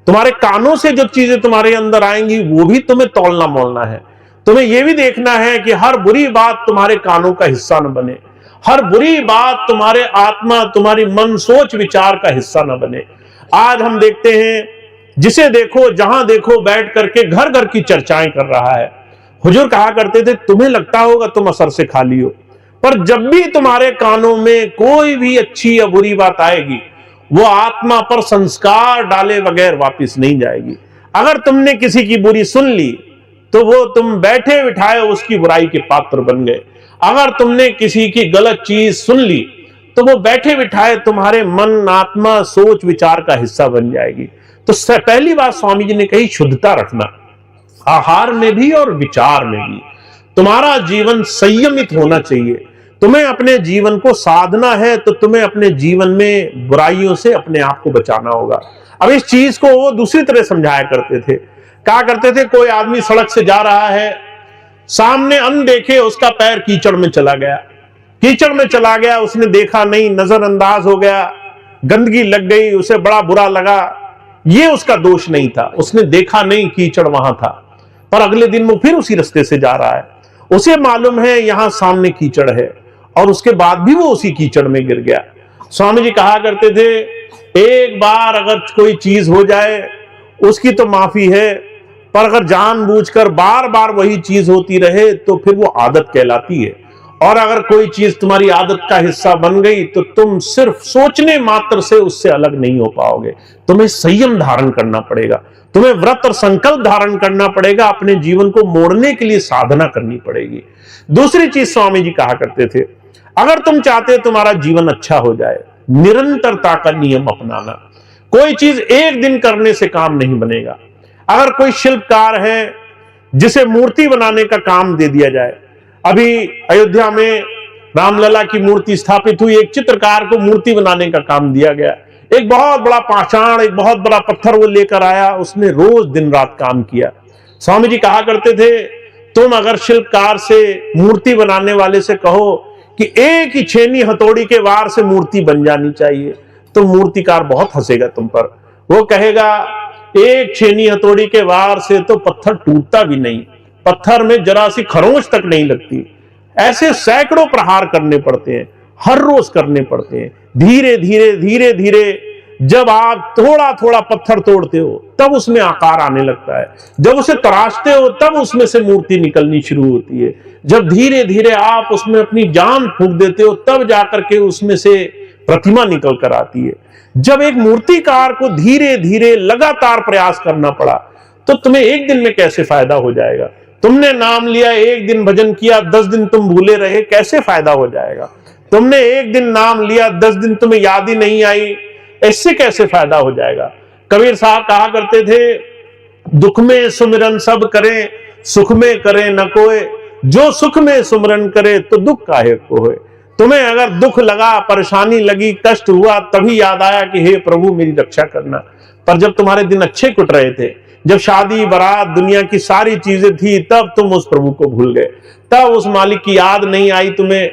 [SPEAKER 1] तुम्हारे कानों से जो चीजें तुम्हारे अंदर आएंगी वो भी तुम्हें तौलना मोलना है। तुम्हें यह भी देखना है कि हर बुरी बात तुम्हारे कानों का हिस्सा न बने, हर बुरी बात तुम्हारे आत्मा, तुम्हारी मन सोच विचार का हिस्सा न बने। आज हम देखते हैं जिसे देखो जहां देखो बैठ करके घर घर की चर्चाएं कर रहा है। हुजूर कहा करते थे तुम्हें लगता होगा तुम असर से खाली हो, पर जब भी तुम्हारे कानों में कोई भी अच्छी या बुरी बात आएगी वो आत्मा पर संस्कार डाले बगैर वापस नहीं जाएगी। अगर तुमने किसी की बुरी सुन ली तो वो तुम बैठे बिठाए उसकी बुराई के पात्र बन गए। अगर तुमने किसी की गलत चीज सुन ली तो वो बैठे बिठाए तुम्हारे मन, आत्मा, सोच विचार का हिस्सा बन जाएगी। तो पहली बात स्वामी जी ने कही शुद्धता रखना, आहार में भी और विचार में भी। तुम्हारा जीवन संयमित होना चाहिए। तुम्हें अपने जीवन को साधना है तो तुम्हें अपने जीवन में बुराइयों से अपने आप को बचाना होगा। अब इस चीज को वो दूसरी तरह समझाया करते थे। कहा करते थे कोई आदमी सड़क से जा रहा है, सामने अनदेखे उसका पैर कीचड़ में चला गया, कीचड़ में चला गया, उसने देखा नहीं, नजरअंदाज हो गया, गंदगी लग गई, उसे बड़ा बुरा लगा। ये उसका दोष नहीं था, उसने देखा नहीं कीचड़ वहां था, पर अगले दिन वो फिर उसी रास्ते से जा रहा है, उसे मालूम है यहां सामने कीचड़ है, और उसके बाद भी वो उसी कीचड़ में गिर गया। स्वामी जी कहा करते थे एक बार अगर कोई चीज हो जाए उसकी तो माफी है, पर अगर जानबूझकर बार बार वही चीज होती रहे तो फिर वो आदत कहलाती है। और अगर कोई चीज तुम्हारी आदत का हिस्सा बन गई तो तुम सिर्फ सोचने मात्र से उससे अलग नहीं हो पाओगे। तुम्हें संयम धारण करना पड़ेगा, तुम्हें व्रत और संकल्प धारण करना पड़ेगा, अपने जीवन को मोड़ने के लिए साधना करनी पड़ेगी। दूसरी चीज स्वामी जी कहा करते थे अगर तुम चाहते हो तुम्हारा जीवन अच्छा हो जाए, निरंतरता का नियम अपनाना। कोई चीज एक दिन करने से काम नहीं बनेगा। अगर कोई शिल्पकार है जिसे मूर्ति बनाने का काम दे दिया जाए, अभी अयोध्या में रामलला की मूर्ति स्थापित हुई, एक चित्रकार को मूर्ति बनाने का काम दिया गया, एक बहुत बड़ा पाषाण, एक बहुत बड़ा पत्थर वो लेकर आया, उसने रोज दिन रात काम किया। स्वामी जी कहा करते थे, तुम अगर शिल्पकार से, मूर्ति बनाने वाले से कहो कि एक ही छेनी हथौड़ी के वार से मूर्ति बन जानी चाहिए, तो मूर्तिकार बहुत हंसेगा तुम पर। वो कहेगा एक छेनी हथौड़ी के वार से तो पत्थर टूटता भी नहीं, पत्थर में जरा सी खरोंच तक नहीं लगती। ऐसे सैकड़ों प्रहार करने पड़ते हैं, हर रोज करने पड़ते हैं। धीरे धीरे धीरे धीरे जब आप थोड़ा थोड़ा पत्थर तोड़ते हो तब उसमें आकार आने लगता है, जब उसे तराशते हो तब उसमें से मूर्ति निकलनी शुरू होती है, जब धीरे धीरे आप उसमें अपनी जान फूंक देते हो तब जाकर के उसमें से प्रतिमा निकल कर आती है। जब एक मूर्तिकार को धीरे धीरे लगातार प्रयास करना पड़ा तो तुम्हें एक दिन में कैसे फायदा हो जाएगा? तुमने नाम लिया, एक दिन भजन किया, 10 दिन तुम भूले रहे, कैसे फायदा हो जाएगा? तुमने एक दिन नाम लिया, 10 दिन तुम्हें याद ही नहीं आई, इससे कैसे फायदा हो जाएगा? कबीर साहब कहा करते थे, दुख में सुमिरन सब करें, सुख में करें न कोई, जो सुख में सुमिरन करे तो दुख काहे को होए। तुम्हें अगर दुख लगा, परेशानी लगी, कष्ट हुआ, तभी याद आया कि हे प्रभु मेरी रक्षा करना। पर जब तुम्हारे दिन अच्छे कट रहे थे, जब शादी बारात दुनिया की सारी चीजें थी, तब तुम उस प्रभु को भूल गए, तब उस मालिक की याद नहीं आई तुम्हें।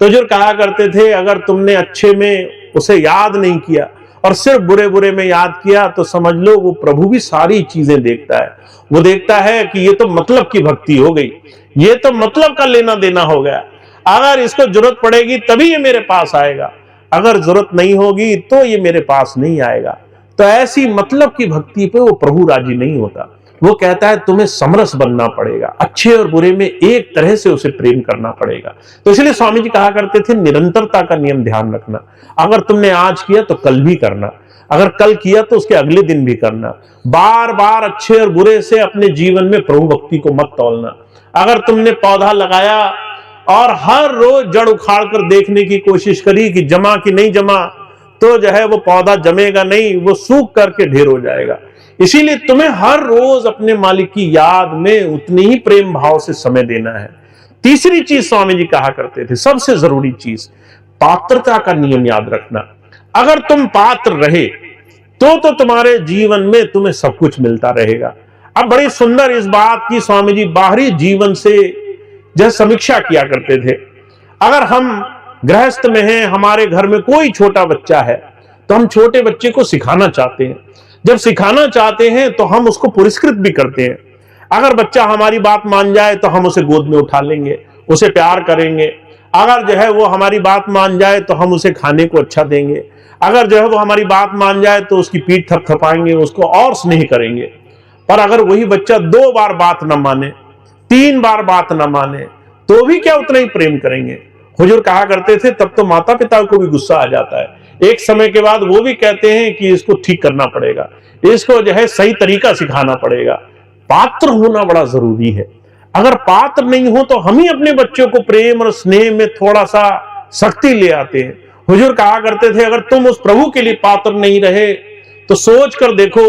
[SPEAKER 1] तो जो कहा करते थे, अगर तुमने अच्छे में उसे याद नहीं किया और सिर्फ बुरे बुरे में याद किया तो समझ लो वो प्रभु भी सारी चीजें देखता है। वो देखता है कि ये तो मतलब की भक्ति हो गई, ये तो मतलब का लेना देना हो गया, अगर इसको जरूरत पड़ेगी तभी ये मेरे पास आएगा, अगर जरूरत नहीं होगी तो ये मेरे पास नहीं आएगा। तो ऐसी मतलब की भक्ति पे वो प्रभु राजी नहीं होता। वो कहता है तुम्हें समरस बनना पड़ेगा, अच्छे और बुरे में एक तरह से उसे प्रेम करना पड़ेगा। तो इसलिए स्वामी जी कहा करते थे, निरंतरता का नियम ध्यान रखना। अगर तुमने आज किया तो कल भी करना, अगर कल किया तो उसके अगले दिन भी करना। बार बार अच्छे और बुरे से अपने जीवन में प्रभु भक्ति को मत तौलना। अगर तुमने पौधा लगाया और हर रोज जड़ उखाड़ कर देखने की कोशिश करी कि जमा कि नहीं जमा, तो जो है वो पौधा जमेगा नहीं, वो सूख करके ढेर हो जाएगा। इसीलिए तुम्हें हर रोज अपने मालिक की याद में उतनी ही प्रेम भाव से समय देना है। तीसरी चीज स्वामी जी कहा करते थे, सबसे जरूरी चीज, पात्रता का नियम याद रखना। अगर तुम पात्र रहे तो तुम्हारे जीवन में तुम्हें सब कुछ मिलता रहेगा। अब बड़ी सुंदर इस बात की स्वामी जी बाहरी जीवन से जब समीक्षा किया करते थे। अगर हम गृहस्थ में हैं, हमारे घर में कोई छोटा बच्चा है, तो हम छोटे बच्चे को सिखाना चाहते हैं। जब सिखाना चाहते हैं तो हम उसको पुरस्कृत भी करते हैं। अगर बच्चा हमारी बात मान जाए तो हम उसे गोद में उठा लेंगे, उसे प्यार करेंगे। अगर जो है वो हमारी बात मान जाए तो हम उसे खाने को अच्छा देंगे। अगर जो है वो हमारी बात मान जाए तो उसकी पीठ थपथपाएंगे, उसको और स्नेह करेंगे। पर अगर वही बच्चा 2 बार बात न माने, 3 बार बात न माने, तो भी क्या उतना ही प्रेम करेंगे? हुजूर कहा करते थे, तब तो माता पिता को भी गुस्सा आ जाता है। एक समय के बाद वो भी कहते हैं कि इसको ठीक करना पड़ेगा, इसको जो है सही तरीका सिखाना पड़ेगा। पात्र होना बड़ा जरूरी है। अगर पात्र नहीं हो तो हम ही अपने बच्चों को प्रेम और स्नेह में थोड़ा सा सख्ती ले आते हैं। हुजूर कहा करते थे, अगर तुम उस प्रभु के लिए पात्र नहीं रहे तो सोच कर देखो,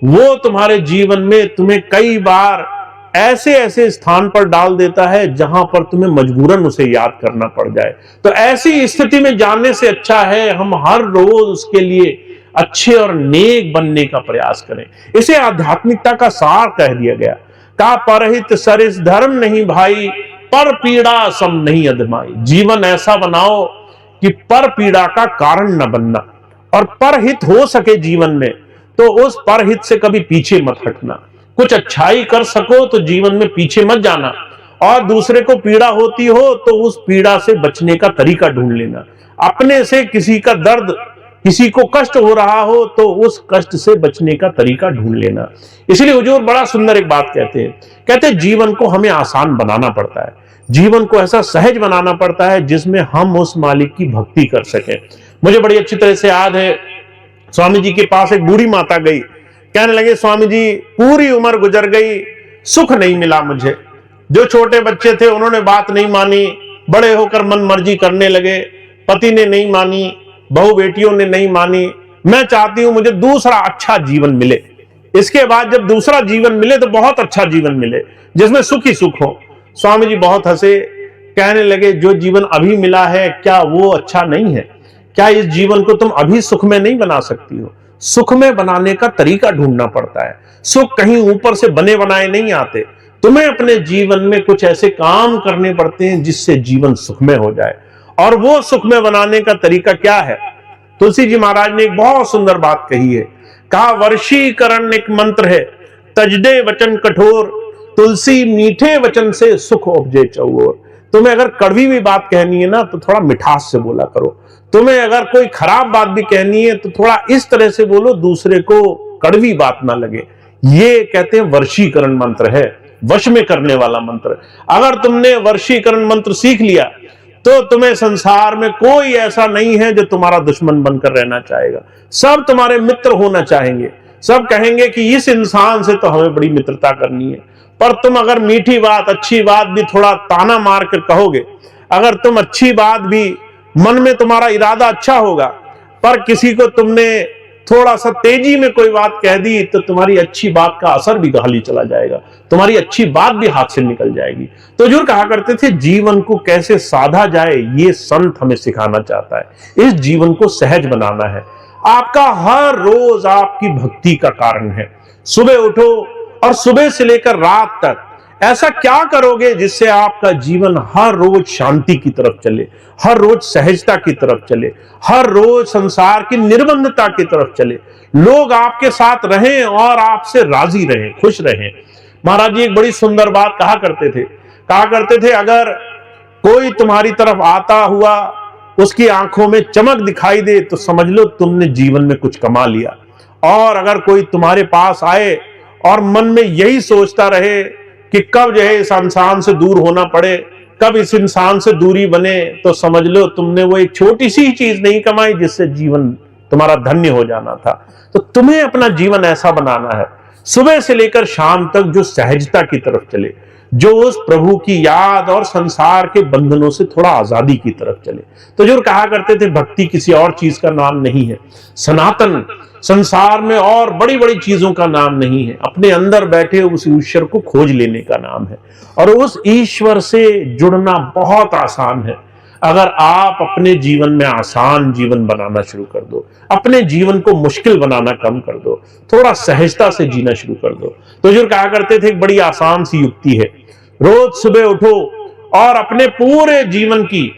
[SPEAKER 1] वो तुम्हारे जीवन में तुम्हें कई बार ऐसे ऐसे स्थान पर डाल देता है जहां पर तुम्हें मजबूरन उसे याद करना पड़ जाए। तो ऐसी स्थिति में जाने से अच्छा है हम हर रोज उसके लिए अच्छे और नेक बनने का प्रयास करें। इसे आध्यात्मिकता का सार कह दिया गया। का परहित सरिस धर्म नहीं भाई, पर पीड़ा सम नहीं अधमाई। जीवन ऐसा बनाओ कि पर पीड़ा का कारण न बनना, और परहित हो सके जीवन में तो उस परहित से कभी पीछे मत हटना। कुछ अच्छाई कर सको तो जीवन में पीछे मत जाना, और दूसरे को पीड़ा होती हो तो उस पीड़ा से बचने का तरीका ढूंढ लेना। अपने से किसी का दर्द, किसी को कष्ट हो रहा हो तो उस कष्ट से बचने का तरीका ढूंढ लेना। इसलिए हुजूर बड़ा सुंदर एक बात कहते हैं जीवन को हमें आसान बनाना पड़ता है, जीवन को ऐसा सहज बनाना पड़ता है जिसमें हम उस मालिक की भक्ति कर सकें। मुझे बड़ी अच्छी तरह से याद है, स्वामी जी के पास एक बूढ़ी माता गई, कहने लगे, स्वामी जी पूरी उम्र गुजर गई, सुख नहीं मिला मुझे। जो छोटे बच्चे थे उन्होंने बात नहीं मानी, बड़े होकर मन मर्जी करने लगे, पति ने नहीं मानी, बहू बेटियों ने नहीं मानी। मैं चाहती हूं मुझे दूसरा अच्छा जीवन मिले, इसके बाद जब दूसरा जीवन मिले तो बहुत अच्छा जीवन मिले जिसमें सुख ही सुख हो। स्वामी जी बहुत हंसे, कहने लगे, जो जीवन अभी मिला है क्या वो अच्छा नहीं है? क्या इस जीवन को तुम अभी सुख में नहीं बना सकती हो? सुख में बनाने का तरीका ढूंढना पड़ता है। सुख कहीं ऊपर से बने बनाए नहीं आते। तुम्हें अपने जीवन में कुछ ऐसे काम करने पड़ते हैं जिससे जीवन सुखमय हो जाए। और वो सुखमय बनाने का तरीका क्या है? तुलसी जी महाराज ने एक बहुत सुंदर बात कही है। कहा, वर्षीकरण एक मंत्र है, तजदे वचन कठोर, तुलसी मीठे वचन से सुख उपजे चौओर। तुम्हें अगर कड़वी भी बात कहनी है ना तो थोड़ा मिठास से बोला करो। तुम्हें अगर कोई खराब बात भी कहनी है तो थोड़ा इस तरह से बोलो दूसरे को कड़वी बात ना लगे। ये कहते हैं वर्षीकरण मंत्र है, वश में करने वाला मंत्र। अगर तुमने वर्षीकरण मंत्र सीख लिया तो तुम्हें संसार में कोई ऐसा नहीं है जो तुम्हारा दुश्मन बनकर रहना चाहेगा। सब तुम्हारे मित्र होना चाहेंगे। सब कहेंगे कि इस इंसान से तो हमें बड़ी मित्रता करनी है। पर तुम अगर मीठी बात, अच्छी बात भी थोड़ा ताना मार कर कहोगे, अगर तुम अच्छी बात भी, मन में तुम्हारा इरादा अच्छा होगा, पर किसी को तुमने थोड़ा सा तेजी में कोई बात कह दी तो तुम्हारी अच्छी बात का असर भी गाली चला जाएगा, तुम्हारी अच्छी बात भी हाथ से निकल जाएगी। तो जो कहा करते थे जीवन को कैसे साधा जाए, ये संत हमें सिखाना चाहता है। इस जीवन को सहज बनाना है। आपका हर रोज आपकी भक्ति का कारण है। सुबह उठो और सुबह से लेकर रात तक ऐसा क्या करोगे जिससे आपका जीवन हर रोज शांति की तरफ चले, हर रोज सहजता की तरफ चले, हर रोज संसार की निर्बंधता की तरफ चले, लोग आपके साथ रहें और आपसे राजी रहें, खुश रहें। महाराज जी एक बड़ी सुंदर बात कहा करते थे, अगर कोई तुम्हारी तरफ आता हुआ उसकी आंखों में चमक दिखाई दे तो समझ लो तुमने जीवन में कुछ कमा लिया। और अगर कोई तुम्हारे पास आए और मन में यही सोचता रहे कि कब जो है इस इंसान से दूर होना पड़े, कब इस इंसान से दूरी बने, तो समझ लो तुमने वो एक छोटी सी चीज नहीं कमाई जिससे जीवन तुम्हारा धन्य हो जाना था। तो तुम्हें अपना जीवन ऐसा बनाना है, सुबह से लेकर शाम तक जो सहजता की तरफ चले, जो उस प्रभु की याद और संसार के बंधनों से थोड़ा आजादी की तरफ चले। तो जो कहा करते थे भक्ति किसी और चीज का नाम नहीं है, सनातन संसार में और बड़ी बड़ी चीजों का नाम नहीं है, अपने अंदर बैठे उस ईश्वर को खोज लेने का नाम है। और उस ईश्वर से जुड़ना बहुत आसान है अगर आप अपने जीवन में आसान जीवन बनाना शुरू कर दो, अपने जीवन को मुश्किल बनाना कम कर दो, थोड़ा सहजता से जीना शुरू कर दो। तो जो कहा करते थे एक बड़ी आसान सी युक्ति है, रोज सुबह उठो और अपने पूरे जीवन की,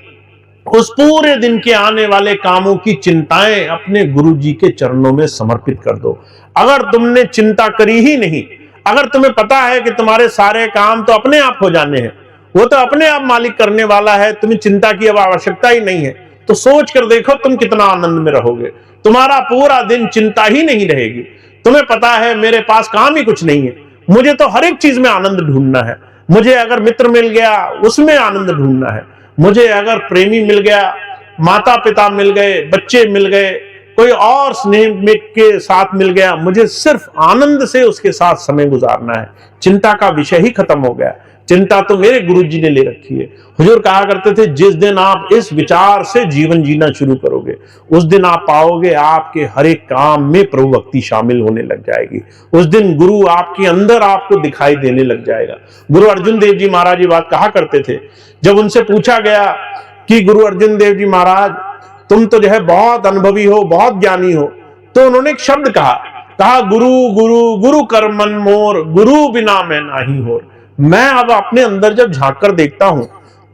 [SPEAKER 1] उस पूरे दिन के आने वाले कामों की चिंताएं अपने गुरु जी के चरणों में समर्पित कर दो। अगर तुमने चिंता करी ही नहीं, अगर तुम्हें पता है कि तुम्हारे सारे काम तो अपने आप हो जाने हैं, वो तो अपने आप मालिक करने वाला है, तुम्हें चिंता की अब आवश्यकता ही नहीं है, तो सोच कर देखो तुम कितना आनंद में रहोगे। तुम्हारा पूरा दिन चिंता ही नहीं रहेगी। तुम्हें पता है मेरे पास काम ही कुछ नहीं है, मुझे तो हर एक चीज में आनंद ढूंढना है। मुझे अगर मित्र मिल गया उसमें आनंद ढूंढना है, मुझे अगर प्रेमी मिल गया, माता पिता मिल गए, बच्चे मिल गए, कोई और स्नेह के साथ मिल गया, मुझे सिर्फ आनंद से उसके साथ समय गुजारना है। चिंता का विषय ही खत्म हो गया। चिंता तो मेरे गुरु जी ने ले रखी है। हुजूर कहा करते थे जिस दिन आप इस विचार से जीवन जीना शुरू करोगे उस दिन आप पाओगे आपके हर एक काम में प्रभु भक्ति शामिल होने लग जाएगी। उस दिन गुरु आपके अंदर आपको दिखाई देने लग जाएगा। गुरु अर्जुन देव जी महाराज ये बात कहा करते थे, जब उनसे पूछा गया कि गुरु अर्जुन देव जी महाराज तुम तो जो है बहुत अनुभवी हो, बहुत ज्ञानी हो, तो उन्होंने एक शब्द कहा गुरु गुरु गुरु कर मन मोर, गुरु बिना मैं नाही होर। मैं अब अपने अंदर जब झांक कर देखता हूं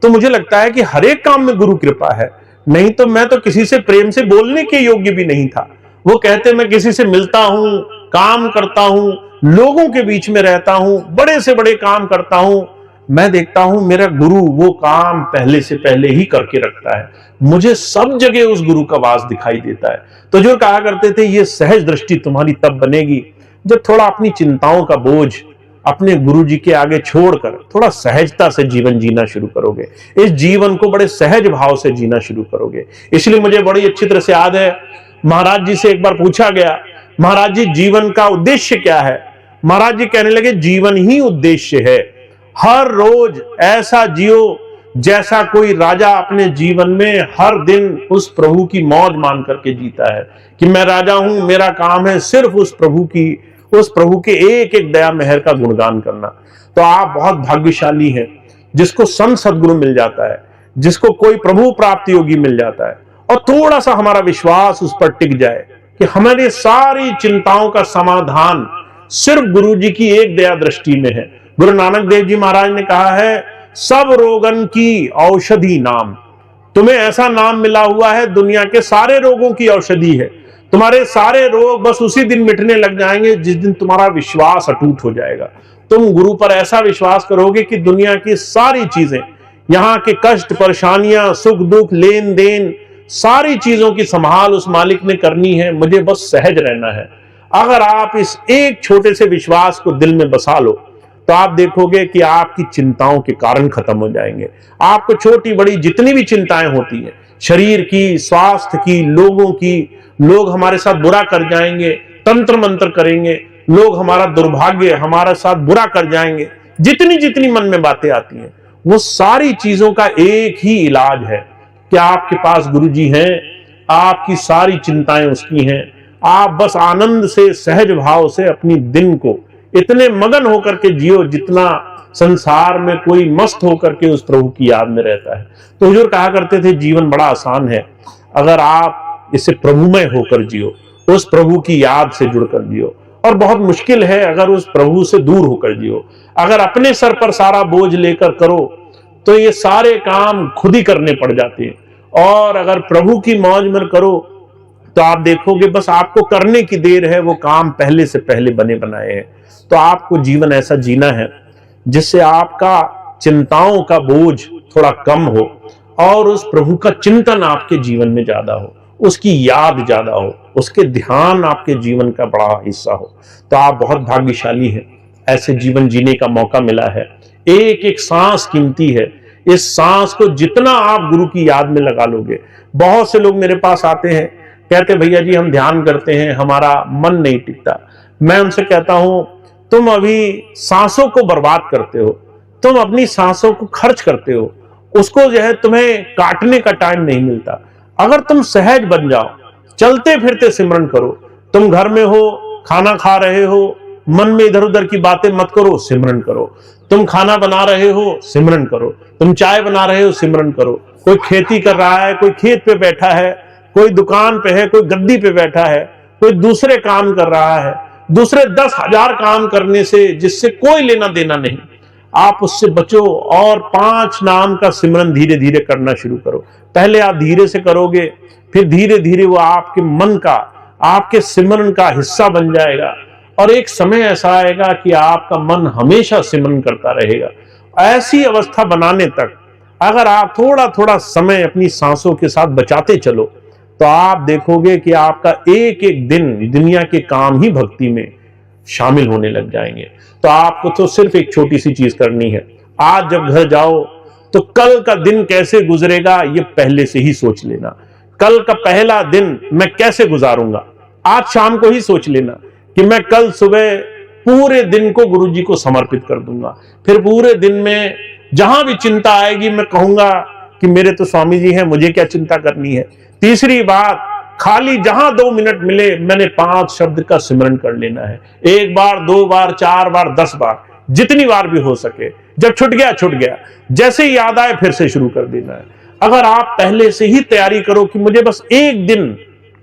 [SPEAKER 1] तो मुझे लगता है कि हर एक काम में गुरु कृपा है, नहीं तो मैं तो किसी से प्रेम से बोलने के योग्य भी नहीं था। वो कहते मैं किसी से मिलता हूं, काम करता हूं, लोगों के बीच में रहता हूं, बड़े से बड़े काम करता हूं, मैं देखता हूं मेरा गुरु वो काम पहले से पहले ही करके रखता है। मुझे सब जगह उस गुरु का वास दिखाई देता है। तो जो कहा करते थे ये सहज दृष्टि तुम्हारी तब बनेगी जब थोड़ा अपनी चिंताओं का बोझ अपने गुरु जी के आगे छोड़कर थोड़ा सहजता से जीवन जीना शुरू करोगे। इस जीवन को बड़े सहज भाव से जीना शुरू करोगे। इसलिए मुझे बड़ी अच्छी तरह से याद है, महाराज जी से एक बार पूछा गया, महाराज जी जीवन का उद्देश्य क्या है? महाराज जी कहने लगे जीवन ही उद्देश्य है। हर रोज ऐसा जियो जैसा कोई राजा अपने जीवन में हर दिन उस प्रभु की मौज मान करके जीता है कि मैं राजा हूं, मेरा काम है सिर्फ उस प्रभु के एक एक दया मेहर का गुणगान करना। तो आप बहुत भाग्यशाली हैं जिसको संत सदगुरु मिल जाता है, जिसको कोई प्रभु प्राप्ति योगी मिल जाता है। और थोड़ा सा हमारा विश्वास उस पर टिक जाए कि हमारी सारी चिंताओं का समाधान सिर्फ गुरु जी की एक दया दृष्टि में है। गुरु नानक देव जी महाराज ने कहा है, सब रोगन की औषधि नाम। तुम्हें ऐसा नाम मिला हुआ है, दुनिया के सारे रोगों की औषधि है। तुम्हारे सारे रोग बस उसी दिन मिटने लग जाएंगे जिस दिन तुम्हारा विश्वास अटूट हो जाएगा। तुम गुरु पर ऐसा विश्वास करोगे कि दुनिया की सारी चीजें, यहाँ के कष्ट, परेशानियां, सुख दुख, लेन देन, सारी चीजों की संभाल उस मालिक ने करनी है, मुझे बस सहज रहना है। अगर आप इस एक छोटे से विश्वास को दिल में बसा लो तो आप देखोगे कि आपकी चिंताओं के कारण खत्म हो जाएंगे। आपको छोटी बड़ी जितनी भी चिंताएं होती हैं, शरीर की, स्वास्थ्य की, लोगों की, लोग हमारे साथ बुरा कर जाएंगे, तंत्र मंत्र करेंगे, लोग हमारा दुर्भाग्य हमारे साथ बुरा कर जाएंगे, जितनी जितनी मन में बातें आती हैं, वो सारी चीजों का एक ही इलाज है कि आपके पास गुरु जी हैं, आपकी सारी चिंताएं उसकी हैं। आप बस आनंद से, सहज भाव से अपनी दिन को इतने मगन होकर के जियो जितना संसार में कोई मस्त होकर के उस प्रभु की याद में रहता है। तो हुजूर कहा करते थे, जीवन बड़ा आसान है अगर आप इसे प्रभुमय होकर जियो, उस प्रभु की याद से जुड़कर जियो, और बहुत मुश्किल है अगर उस प्रभु से दूर होकर जियो। अगर अपने सर पर सारा बोझ लेकर करो तो ये सारे काम खुद ही करने पड़ जाते हैं, और अगर प्रभु की मौज में करो तो आप देखोगे बस आपको करने की देर है, वो काम पहले से पहले बने बनाए हैं। तो आपको जीवन ऐसा जीना है जिससे आपका चिंताओं का बोझ थोड़ा कम हो और उस प्रभु का चिंतन आपके जीवन में ज्यादा हो, उसकी याद ज्यादा हो, उसके ध्यान आपके जीवन का बड़ा हिस्सा हो। तो आप बहुत भाग्यशाली हैं, ऐसे जीवन जीने का मौका मिला है। एक एक सांस कीमती है, इस सांस को जितना आप गुरु की याद में लगा लोगे। बहुत से लोग मेरे पास आते हैं, कहते भैया जी हम ध्यान करते हैं, हमारा मन नहीं टिकता। मैं उनसे कहता हूं, तुम अभी सांसों को बर्बाद करते हो, तुम अपनी सांसों को खर्च करते हो, उसको जो है तुम्हें काटने का टाइम नहीं मिलता। अगर तुम सहज बन जाओ, चलते फिरते सिमरन करो, तुम घर में हो, खाना खा रहे हो, मन में इधर उधर की बातें मत करो, सिमरन करो। तुम खाना बना रहे हो, सिमरन करो। तुम चाय बना रहे हो, सिमरन करो। कोई खेती कर रहा है, कोई खेत पे बैठा है, कोई दुकान पे है, कोई गद्दी पे बैठा है, कोई दूसरे काम कर रहा है। दूसरे 10,000 काम करने से जिससे कोई लेना देना नहीं, आप उससे बचो और 5 नाम का सिमरन धीरे धीरे करना शुरू करो। पहले आप धीरे से करोगे, फिर धीरे धीरे वो आपके मन का, आपके सिमरन का हिस्सा बन जाएगा, और एक समय ऐसा आएगा कि आपका मन हमेशा सिमरन करता रहेगा। ऐसी अवस्था बनाने तक अगर आप थोड़ा थोड़ा समय अपनी सांसों के साथ बचाते चलो तो आप देखोगे कि आपका एक एक दिन दुनिया के काम ही भक्ति में शामिल होने लग जाएंगे। तो आपको तो सिर्फ एक छोटी सी चीज करनी है, आज जब घर जाओ तो कल का दिन कैसे गुजरेगा ये पहले से ही सोच लेना। कल का पहला दिन मैं कैसे गुजारूंगा, आज शाम को ही सोच लेना कि मैं कल सुबह पूरे दिन को गुरु जी को समर्पित कर दूंगा। फिर पूरे दिन में जहां भी चिंता आएगी मैं कहूंगा कि मेरे तो स्वामी जी हैं, मुझे क्या चिंता करनी है। तीसरी बात, खाली जहां 2 मिनट मिले मैंने 5 शब्द का सिमरन कर लेना है। 1 बार, 2 बार, 4 बार, 10 बार, जितनी बार भी हो सके। जब छूट गया छूट गया, जैसे ही याद आए फिर से शुरू कर देना है। अगर आप पहले से ही तैयारी करो कि मुझे बस एक दिन,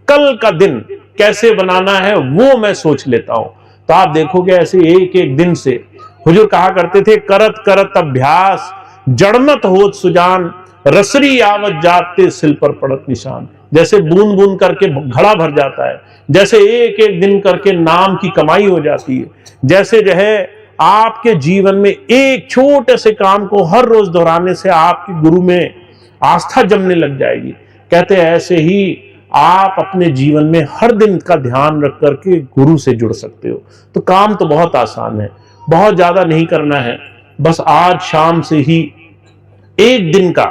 [SPEAKER 1] कल का दिन कैसे बनाना है वो मैं सोच लेता हूं, तो आप देखोगे ऐसे एक एक दिन से। हुजूर कहा करते थे, करत करत अभ्यास जड़मत होत सुजान, रसरी आवत जाते सिल पर पड़त निशान। जैसे बूंद बूंद करके घड़ा भर जाता है, जैसे एक एक दिन करके नाम की कमाई हो जाती है, जैसे जो है आपके जीवन में एक छोटे से काम को हर रोज दोहराने से आपके गुरु में आस्था जमने लग जाएगी। कहते हैं ऐसे ही आप अपने जीवन में हर दिन का ध्यान रख करके गुरु से जुड़ सकते हो। तो काम तो बहुत आसान है, बहुत ज्यादा नहीं करना है, बस आज शाम से ही एक दिन का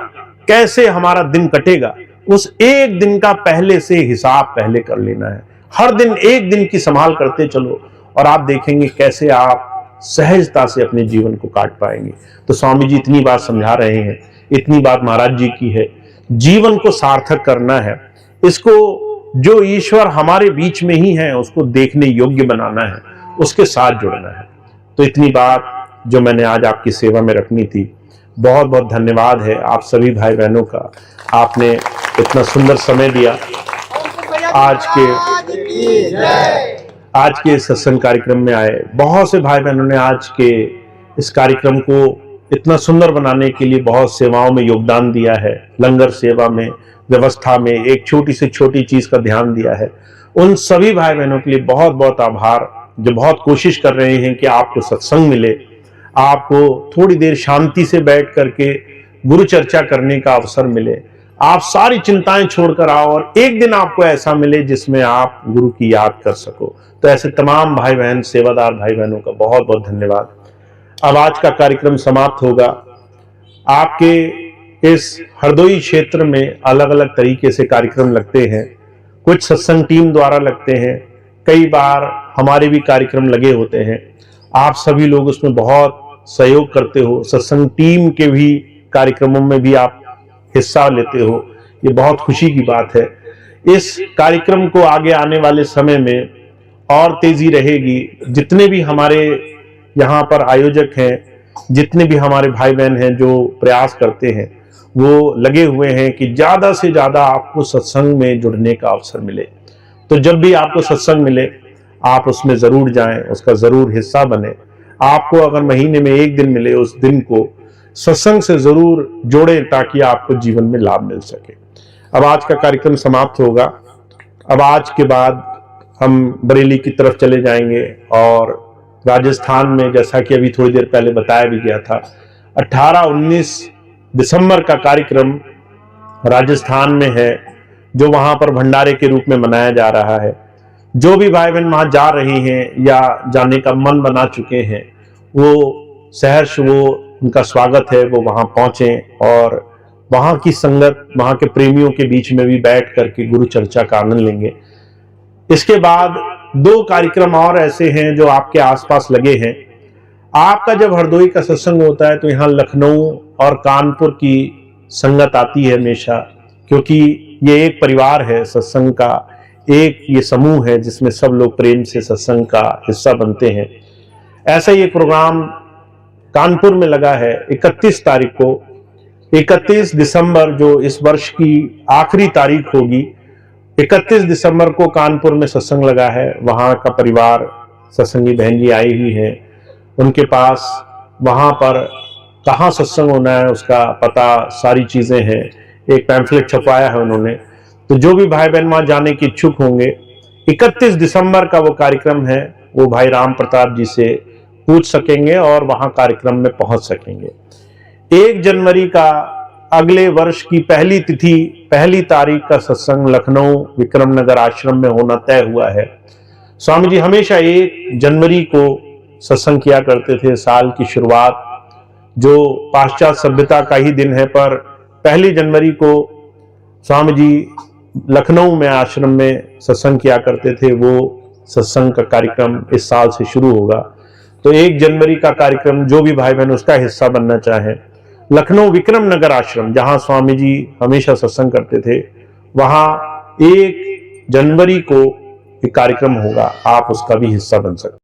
[SPEAKER 1] कैसे हमारा दिन कटेगा उस एक दिन का पहले से हिसाब पहले कर लेना है। हर दिन एक दिन की संभाल करते चलो और आप देखेंगे कैसे आप सहजता से अपने जीवन को काट पाएंगे। तो स्वामी जी इतनी बात समझा रहे हैं, इतनी बात महाराज जी की है, जीवन को सार्थक करना है, इसको जो ईश्वर हमारे बीच में ही है उसको देखने योग्य बनाना है, उसके साथ जुड़ना है। तो इतनी बात जो मैंने आज आपकी सेवा में रखनी थी। बहुत बहुत धन्यवाद है आप सभी भाई बहनों का, आपने इतना सुंदर समय दिया। आज के सत्संग कार्यक्रम में आए बहुत से भाई बहनों ने आज के इस कार्यक्रम को इतना सुंदर बनाने के लिए बहुत सेवाओं में योगदान दिया है। लंगर सेवा में, व्यवस्था में, एक छोटी से छोटी चीज का ध्यान दिया है। उन सभी भाई बहनों के लिए बहुत बहुत आभार, जो बहुत कोशिश कर रहे हैं कि आपको सत्संग मिले, आपको थोड़ी देर शांति से बैठ करके गुरु चर्चा करने का अवसर मिले, आप सारी चिंताएं छोड़कर आओ और एक दिन आपको ऐसा मिले जिसमें आप गुरु की याद कर सको। तो ऐसे तमाम भाई बहन, सेवादार भाई बहनों का बहुत बहुत धन्यवाद। अब आज का कार्यक्रम समाप्त होगा। आपके इस हरदोई क्षेत्र में अलग अलग तरीके से कार्यक्रम लगते हैं। कुछ सत्संग टीम द्वारा लगते हैं, कई बार हमारे भी कार्यक्रम लगे होते हैं। आप सभी लोग उसमें बहुत सहयोग करते हो, सत्संग टीम के भी कार्यक्रमों में भी आप हिस्सा लेते हो, ये बहुत खुशी की बात है। इस कार्यक्रम को आगे आने वाले समय में और तेजी रहेगी। जितने भी हमारे यहाँ पर आयोजक हैं, जितने भी हमारे भाई बहन हैं जो प्रयास करते हैं, वो लगे हुए हैं कि ज्यादा से ज्यादा आपको सत्संग में जुड़ने का अवसर मिले। तो जब भी आपको सत्संग मिले आप उसमें जरूर जाएं, उसका जरूर हिस्सा बने। आपको अगर महीने में एक दिन मिले, उस दिन को सत्संग से जरूर जोड़ें ताकि आपको जीवन में लाभ मिल सके। अब आज का कार्यक्रम समाप्त होगा। अब आज के बाद हम बरेली की तरफ चले जाएंगे और राजस्थान में, जैसा कि अभी थोड़ी देर पहले बताया भी गया था, 18-19 दिसंबर का कार्यक्रम राजस्थान में है, जो वहां पर भंडारे के रूप में मनाया जा रहा है। जो भी भाई बहन वहां जा रहे हैं या जाने का मन बना चुके हैं, वो सहर्ष, वो उनका स्वागत है, वो वहां पहुंचे और वहां की संगत, वहां के प्रेमियों के बीच में भी बैठ करके गुरु चर्चा का आनंद लेंगे। इसके बाद 2 कार्यक्रम और ऐसे हैं जो आपके आसपास लगे हैं। आपका जब हरदोई का सत्संग होता है तो यहाँ लखनऊ और कानपुर की संगत आती है हमेशा, क्योंकि ये एक परिवार है सत्संग का, एक ये समूह है जिसमें सब लोग प्रेम से सत्संग का हिस्सा बनते हैं। ऐसा ही एक प्रोग्राम कानपुर में लगा है 31 तारीख को। 31 दिसंबर जो इस वर्ष की आखिरी तारीख होगी, 31 दिसंबर को कानपुर में सत्संग लगा है। वहां का परिवार, सत्संगी बहन जी आई हुई हैं, उनके पास वहां पर कहाँ सत्संग होना है उसका पता, सारी चीजें हैं, एक पैम्फलेट छपवाया है उन्होंने। तो जो भी भाई बहन वहां जाने के इच्छुक होंगे, 31 दिसंबर का वो कार्यक्रम है, वो भाई राम प्रताप जी से पूछ सकेंगे और वहां कार्यक्रम में पहुंच सकेंगे। 1 जनवरी का अगले वर्ष की पहली तिथि, पहली तारीख का सत्संग लखनऊ विक्रमनगर आश्रम में होना तय हुआ है। स्वामी जी हमेशा 1 जनवरी को सत्संग किया करते थे। साल की शुरुआत जो पाश्चात्य सभ्यता का ही दिन है, पर 1 जनवरी को स्वामी जी लखनऊ में आश्रम में सत्संग किया करते थे। वो सत्संग का कार्यक्रम इस साल से शुरू होगा। तो 1 जनवरी का कार्यक्रम जो भी भाई बहन उसका हिस्सा बनना चाहें, लखनऊ विक्रमनगर आश्रम जहां स्वामी जी हमेशा सत्संग करते थे, वहां 1 जनवरी को एक कार्यक्रम होगा, आप उसका भी हिस्सा बन सकते हैं।